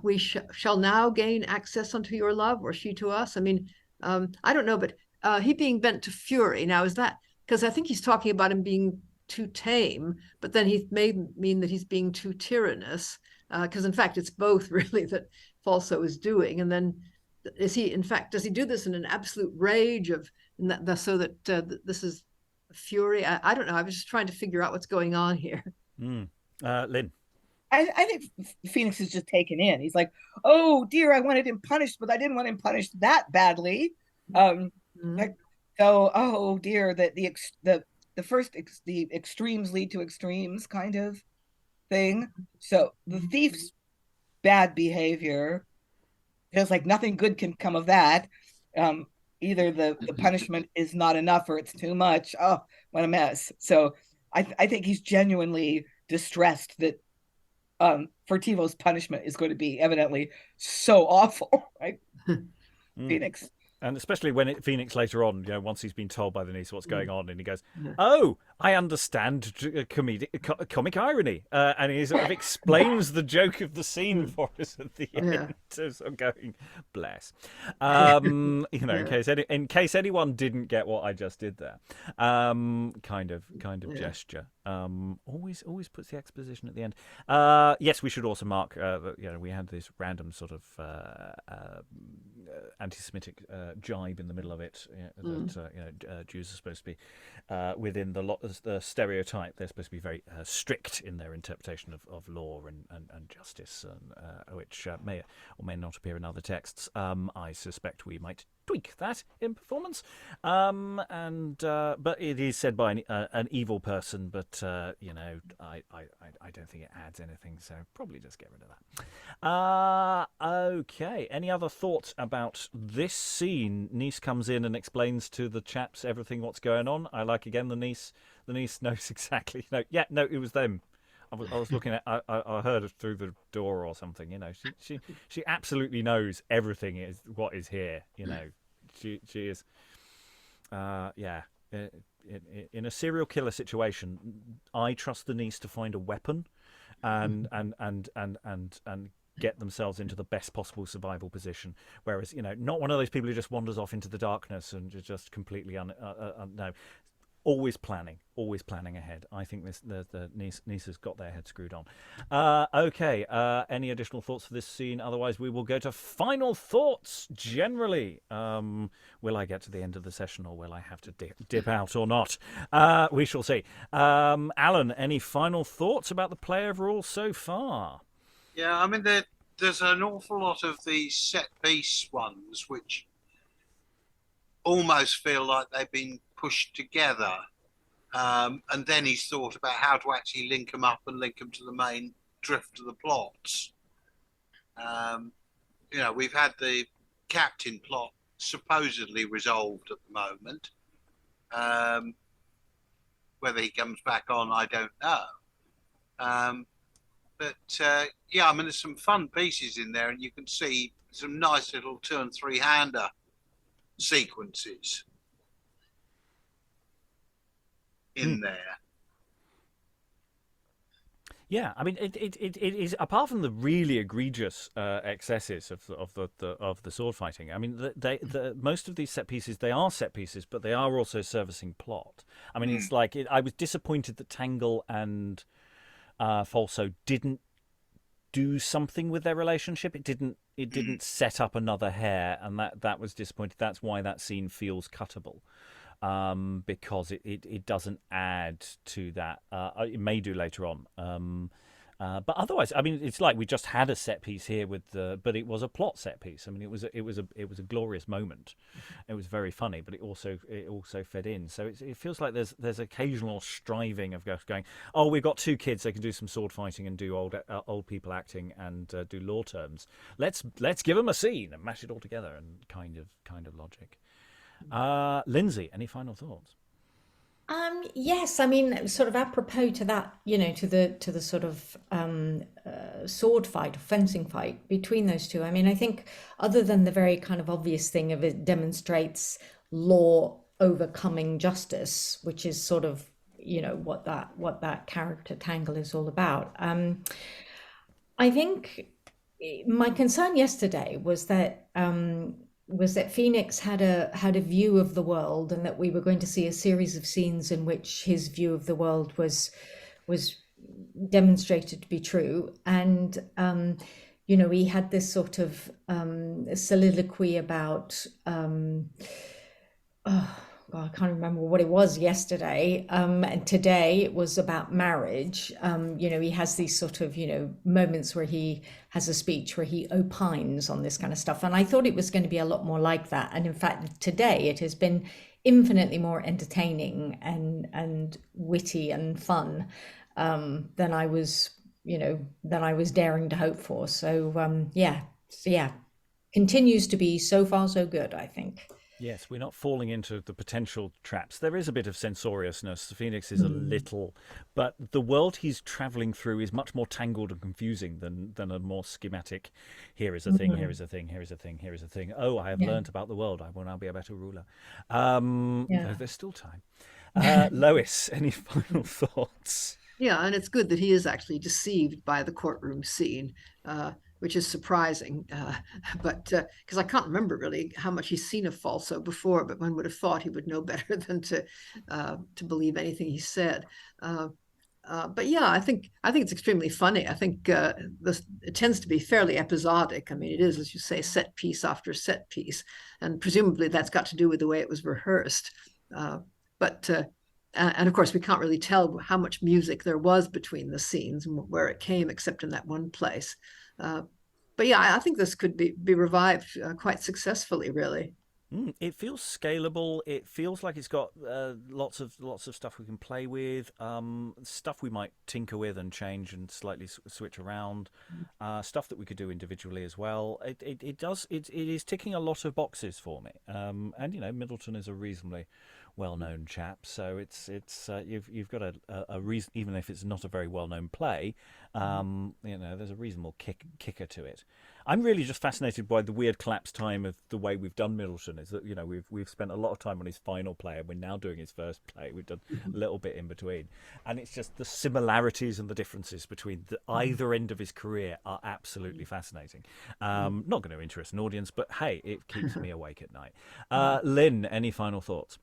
we shall now gain access unto your love, or she to us. I mean, I don't know, but he being bent to fury. Now, is that because I think he's talking about him being too tame, but then he may mean that he's being too tyrannous, because in fact it's both really that Falso is doing. And then does he do this in an absolute rage so that this is fury? I don't know. I was just trying to figure out what's going on here. Lynn. I think Phoenix is just taken in. He's like, oh dear, I wanted him punished, but I didn't want him punished that badly. Oh dear, that the extremes lead to extremes kind of thing. So the thief's bad behavior feels like nothing good can come of that. either the punishment is not enough or it's too much. Oh, what a mess. So I think he's genuinely distressed that Furtivo's punishment is going to be evidently so awful, right? Phoenix. And especially when Phoenix later on, once he's been told by the niece what's going on, and he goes, "Oh, I understand comic irony," and he sort of explains the joke of the scene for us at the end. So sort of going, bless, in case anyone didn't get what I just did there, kind of gesture. Always puts the exposition at the end. Yes, we should also mark that we had this random sort of anti-Semitic jibe in the middle of it. That Jews are supposed to be within the stereotype. They're supposed to be very strict in their interpretation of law and justice, which may or may not appear in other texts. I suspect we might tweak that in performance, but it is said by an evil person. But I don't think it adds anything, so probably just get rid of that. Okay. Any other thoughts about this scene? Niece comes in and explains to the chaps everything what's going on. I like again the niece. The niece knows exactly. No, it was them. I was looking at. I heard it through the door or something. She absolutely knows everything is what is here. She is. In a serial killer situation, I trust the niece to find a weapon, and get themselves into the best possible survival position. Whereas, not one of those people who just wanders off into the darkness and just completely no. Always planning ahead. I think the niece has got their head screwed on. Okay. Any additional thoughts for this scene? Otherwise, we will go to final thoughts generally. Will I get to the end of the session, or will I have to dip out or not? We shall see. Alan, any final thoughts about the play overall so far? Yeah, I mean, there's an awful lot of these set-piece ones which almost feel like they've been pushed together, and then he's thought about how to actually link them up and link them to the main drift of the plots. We've had the captain plot supposedly resolved at the moment. Whether he comes back on, I don't know. There's some fun pieces in there, and you can see some nice little 2- and 3-hander sequences in there. Yeah, I mean, it is, apart from the really egregious excesses of the sword fighting. I mean, most of these set pieces, they are set pieces, but they are also servicing plot. I mean, it's like I was disappointed that Tangle and Falso didn't do something with their relationship. It didn't set up another hair, and that was disappointing. That's why that scene feels cuttable. Because it doesn't add to that. It may do later on. But otherwise, I mean, it's like we just had a set piece here but it was a plot set piece. I mean, it was a glorious moment. It was very funny, but it also fed in. So it feels like there's occasional striving of going, oh, we've got 2 kids, they can do some sword fighting and do old people acting and do law terms. Let's give them a scene and mash it all together, and kind of logic. Lynsey, any final thoughts? Yes, I mean, sort of apropos to that, to the sort of sword fight or fencing fight between those two. I mean, I think other than the very kind of obvious thing of it demonstrates law overcoming justice, which is sort of, what that character Tangle is all about. I think my concern yesterday was that Phoenix had a view of the world, and that we were going to see a series of scenes in which his view of the world was demonstrated to be true. And he had this sort of soliloquy about I can't remember what it was yesterday. And today it was about marriage. He has these sort of, moments where he has a speech where he opines on this kind of stuff. And I thought it was going to be a lot more like that. And in fact, today it has been infinitely more entertaining and witty and fun than I was daring to hope for. So, continues to be so far so good, I think. Yes, we're not falling into the potential traps. There is a bit of censoriousness. The Phoenix is a little, but the world he's travelling through is much more tangled and confusing than a more schematic. Here is a thing. Here is a thing. Here is a thing. Here is a thing. Oh, I have learnt about the world. I will now be a better ruler. Though there's still time. Lois, any final thoughts? Yeah, and it's good that he is actually deceived by the courtroom scene, which is surprising. But because I can't remember really how much he's seen of Falso before, but one would have thought he would know better than to believe anything he said. But yeah, I think it's extremely funny. I think it tends to be fairly episodic. I mean, it is, as you say, set piece after set piece, and presumably that's got to do with the way it was rehearsed. And of course, we can't really tell how much music there was between the scenes and where it came, except in that one place. But yeah, I think this could be revived quite successfully, really. It feels scalable. It feels like it's got lots of stuff we can play with, stuff we might tinker with and change and slightly switch around, stuff that we could do individually as well. It is ticking a lot of boxes for me. And Middleton is a reasonably well-known chap, so it's you've got a reason, even if it's not a very well-known play. There's a reasonable kicker to it. I'm really just fascinated by the weird collapse time of the way we've done Middleton. Is that we've spent a lot of time on his final play, and we're now doing his first play. We've done a little bit in between, and it's just the similarities and the differences between either end of his career are absolutely fascinating. Not going to interest an audience, but hey, it keeps me awake at night. Lynn, any final thoughts?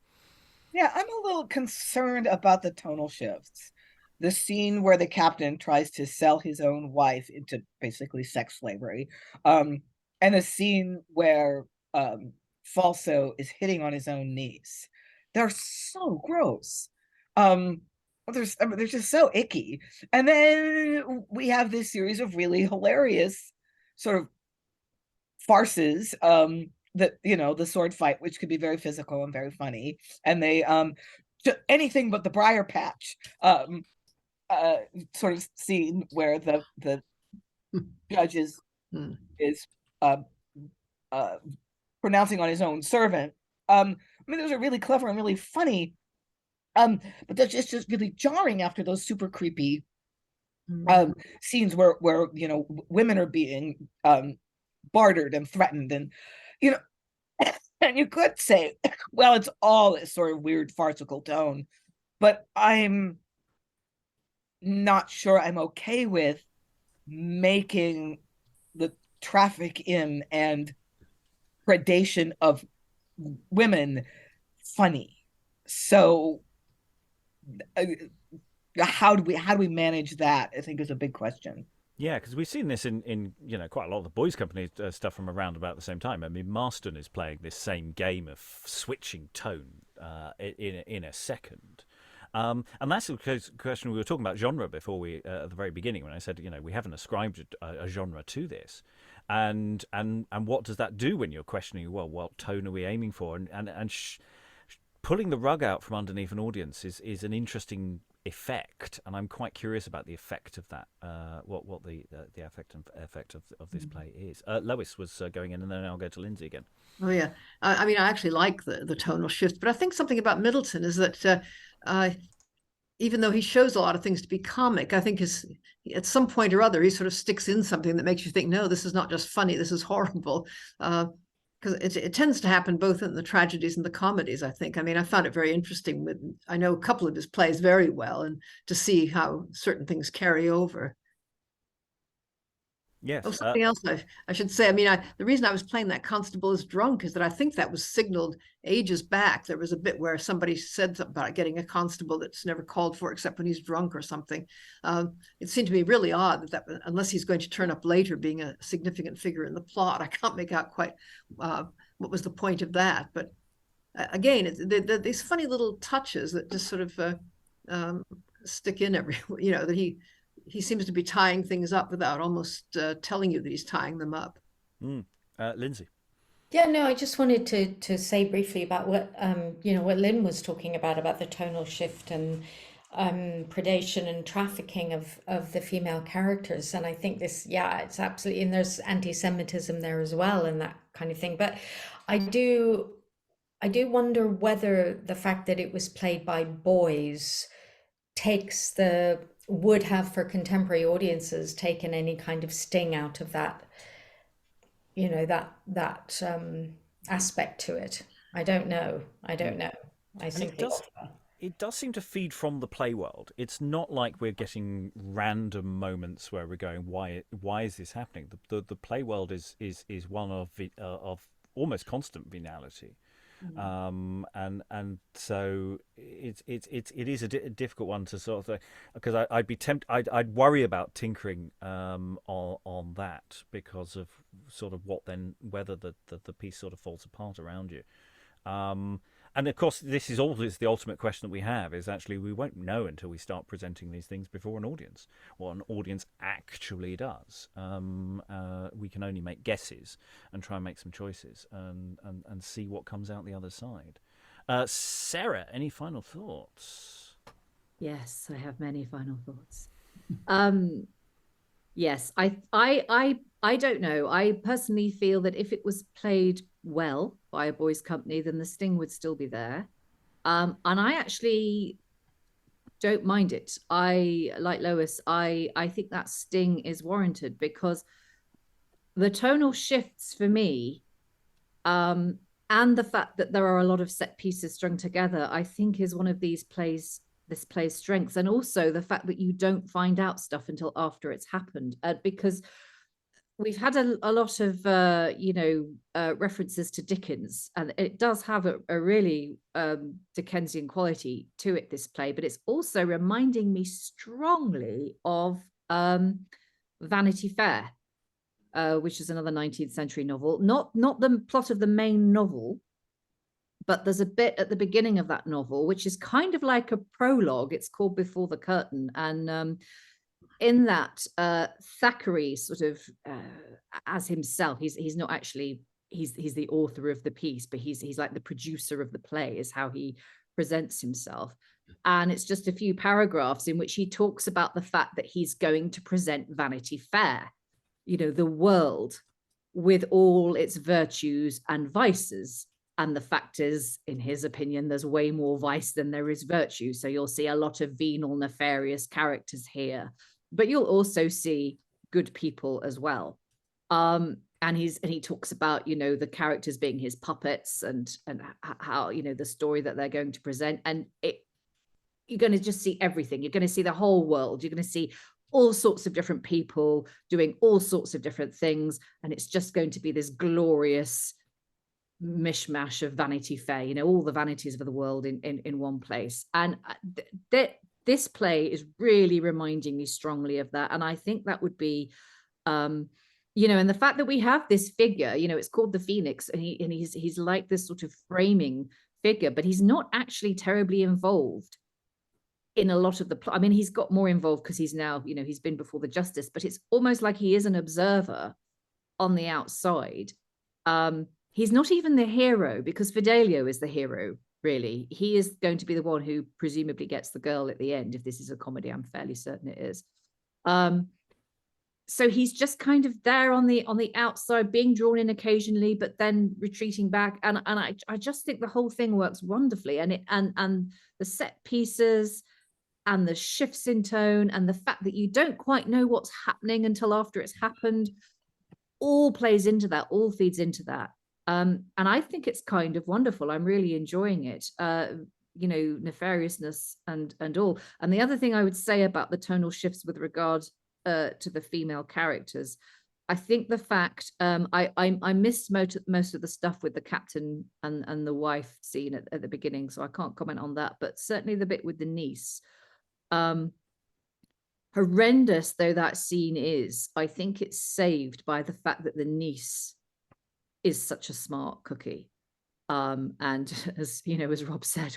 Yeah, I'm a little concerned about the tonal shifts. The scene where the captain tries to sell his own wife into basically sex slavery, and a scene where Falso is hitting on his own niece. They're so gross. They're just so icky. And then we have this series of really hilarious sort of farces. The sword fight, which could be very physical and very funny, and they anything but the briar patch sort of scene where the judge is pronouncing on his own servant. Those are really clever and really funny, but that's just really jarring after those super creepy scenes where women are being bartered and threatened, and and you could say, well, it's all this sort of weird farcical tone, but I'm not sure I'm okay with making the traffic in and predation of women funny. So how do we manage that, I think, is a big question. Yeah, because we've seen this in quite a lot of the boys' company stuff from around about the same time. I mean, Marston is playing this same game of switching tone in a second. And that's the question we were talking about genre before at the very beginning, when I said, we haven't ascribed a genre to this. And what does that do when you're questioning, well, what tone are we aiming for? And pulling the rug out from underneath an audience is an interesting effect, and I'm quite curious about the effect of that. What the effect of this play is. Lois was going in, and then I'll go to Lynsey again. Oh yeah, I mean, I actually like the tonal shift, but I think something about Middleton is that even though he shows a lot of things to be comic, I think at some point or other he sort of sticks in something that makes you think, no, this is not just funny, this is horrible. Because it tends to happen both in the tragedies and the comedies, I think. I mean, I found it very interesting. I know a couple of his plays very well, and to see how certain things carry over. Yes. Oh, something else I should say. I mean, the reason I was playing that Constable is drunk is that I think that was signaled ages back. There was a bit where somebody said something about getting a constable that's never called for except when he's drunk or something. It seemed to me really odd that unless he's going to turn up later being a significant figure in the plot, I can't make out quite what was the point of that. But again, these funny little touches that just sort of stick in everywhere, that he seems to be tying things up without almost telling you that he's tying them up. Lynsey. Yeah, no, I just wanted to say briefly about what what Lynn was talking about the tonal shift and predation and trafficking of the female characters. And I think this, it's absolutely, and there's anti-Semitism there as well and that kind of thing. But I do I do wonder whether the fact that it was played by boys would have for contemporary audiences taken any kind of sting out of that, that aspect to it. I don't know. I think it does seem to feed from the play world. It's not like we're getting random moments where we're going, why is this happening? The play world is one of almost constant venality. And so it is a difficult one to sort of, because I'd be tempted, I'd worry about tinkering on that, because of sort of whether the piece sort of falls apart around you. And of course, this is always the ultimate question that we have, is actually we won't know until we start presenting these things before an audience, what an audience actually does. We can only make guesses and try and make some choices and see what comes out the other side. Sarah, any final thoughts? Yes, I have many final thoughts. Yes, I don't know. I personally feel that if it was played well by a boys' company, then the sting would still be there. And I actually don't mind it. Like Lois, I think that sting is warranted, because the tonal shifts for me, and the fact that there are a lot of set pieces strung together, I think is one of this play's strengths. And also the fact that you don't find out stuff until after it's happened, because we've had a lot of references to Dickens, and it does have a really Dickensian quality to it, this play, but it's also reminding me strongly of Vanity Fair, which is another 19th century novel. Not the plot of the main novel, but there's a bit at the beginning of that novel which is kind of like a prologue. It's called Before the Curtain, and in that, Thackeray sort of, as himself, he's not actually, he's the author of the piece, but he's like the producer of the play, is how he presents himself. And it's just a few paragraphs in which he talks about the fact that he's going to present Vanity Fair, the world with all its virtues and vices. And the fact is, in his opinion, there's way more vice than there is virtue. So you'll see a lot of venal, nefarious characters here, but you'll also see good people as well. And he talks about, the characters being his puppets, and how, the story that they're going to present. And you're going to just see everything. You're going to see the whole world. You're going to see all sorts of different people doing all sorts of different things. And it's just going to be this glorious mishmash of Vanity Fair, all the vanities of the world in one place. And this play is really reminding me strongly of that. And I think that would be, and the fact that we have this figure, it's called the Phoenix, and he's like this sort of framing figure, but he's not actually terribly involved in a lot of the plot. I mean, he's got more involved because he's now, he's been before the justice, but it's almost like he is an observer on the outside. He's not even the hero, because Fidelio is the hero, really. He is going to be the one who presumably gets the girl at the end. If this is a comedy, I'm fairly certain it is. So he's just kind of there on the outside, being drawn in occasionally, but then retreating back. And I just think the whole thing works wonderfully. And the set pieces and the shifts in tone and the fact that you don't quite know what's happening until after it's happened, all plays into that, all feeds into that. And I think it's kind of wonderful. I'm really enjoying it, nefariousness and all. And the other thing I would say about the tonal shifts with regard to the female characters, I think the fact, I missed most of the stuff with the captain and the wife scene at the beginning, so I can't comment on that, but certainly the bit with the niece. Horrendous though that scene is, I think it's saved by the fact that the niece is such a smart cookie, and as Rob said,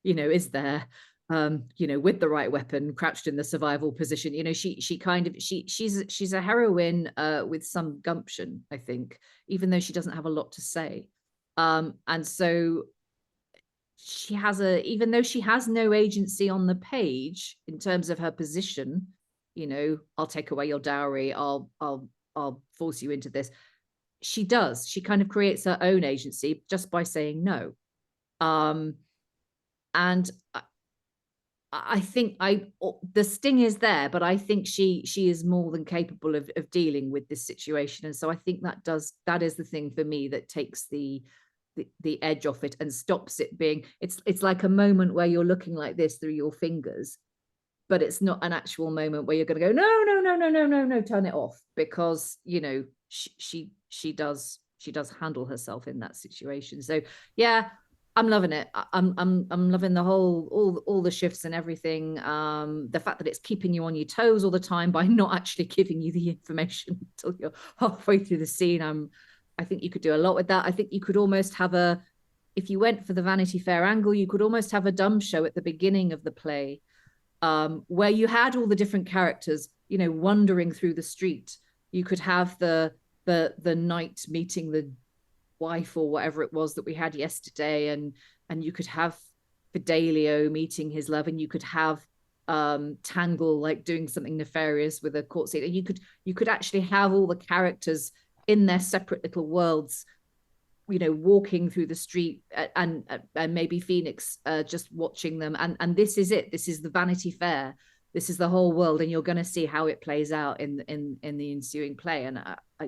is there with the right weapon, crouched in the survival position. She's a heroine with some gumption, I think, even though she doesn't have a lot to say, and so she has even though she has no agency on the page in terms of her position, I'll take away your dowry, I'll force you into this. She kind of creates her own agency just by saying no. And I think the sting is there, but I think she is more than capable of dealing with this situation. And so I think that is the thing for me that takes the edge off it and stops it being, it's like a moment where you're looking like this through your fingers, but it's not an actual moment where you're going to go, no, turn it off, because, you know, she does handle herself in that situation. So yeah, I'm loving it. I'm loving the whole, all the shifts and everything. The fact that it's keeping you on your toes all the time by not actually giving you the information until you're halfway through the scene. I think you could do a lot with that. I think you could almost have if you went for the Vanity Fair angle, you could almost have a dumb show at the beginning of the play, where you had all the different characters, you know, wandering through the street. You could have the knight meeting the wife or whatever it was that we had yesterday, and you could have Fidelio meeting his love, and you could have Tangle like doing something nefarious with a court seat, and you could actually have all the characters in their separate little worlds, you know, walking through the street, and maybe Phoenix just watching them, and this is it. This is the Vanity Fair. This is the whole world, and you're going to see how it plays out in the ensuing play. And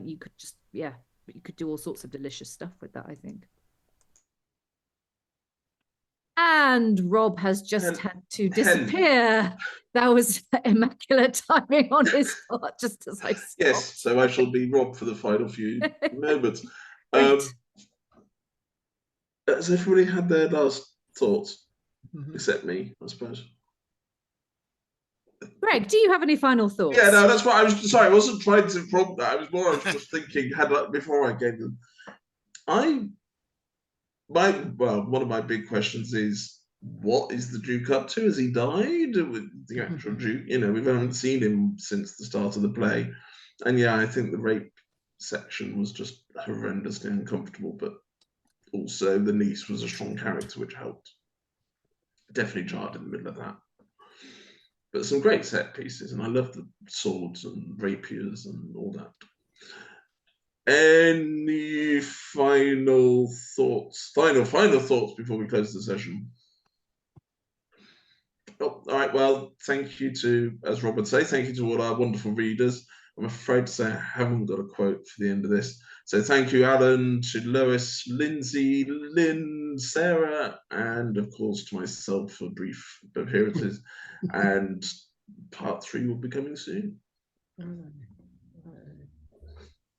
you could just, yeah, you could do all sorts of delicious stuff with that, I think. And Rob has just had to disappear. That was immaculate timing on his part, just as I stopped. Yes, so I shall be Rob for the final few moments. Has everybody had their last thoughts? Except me, I suppose. Greg, do you have any final thoughts? Yeah, no, that's what I was. Sorry, I wasn't trying to prompt that. I was just thinking. Before I gave them. One of my big questions is, what is the Duke up to? Has he died? With the actual Duke, you know, we haven't seen him since the start of the play, and yeah, I think the rape section was just horrendously uncomfortable, but also the niece was a strong character, which helped. Definitely jarred in the middle of that. But some great set pieces, and I love the swords and rapiers and all that. Any final thoughts? Final thoughts before we close the session? Oh, all right, well, thank you to, as Rob would say, thank you to all our wonderful readers. I'm afraid to say I haven't got a quote for the end of this. So thank you, Alan, to Lois, Lynsey, Lynn, Sarah, and of course to myself for brief appearances. And part 3 will be coming soon.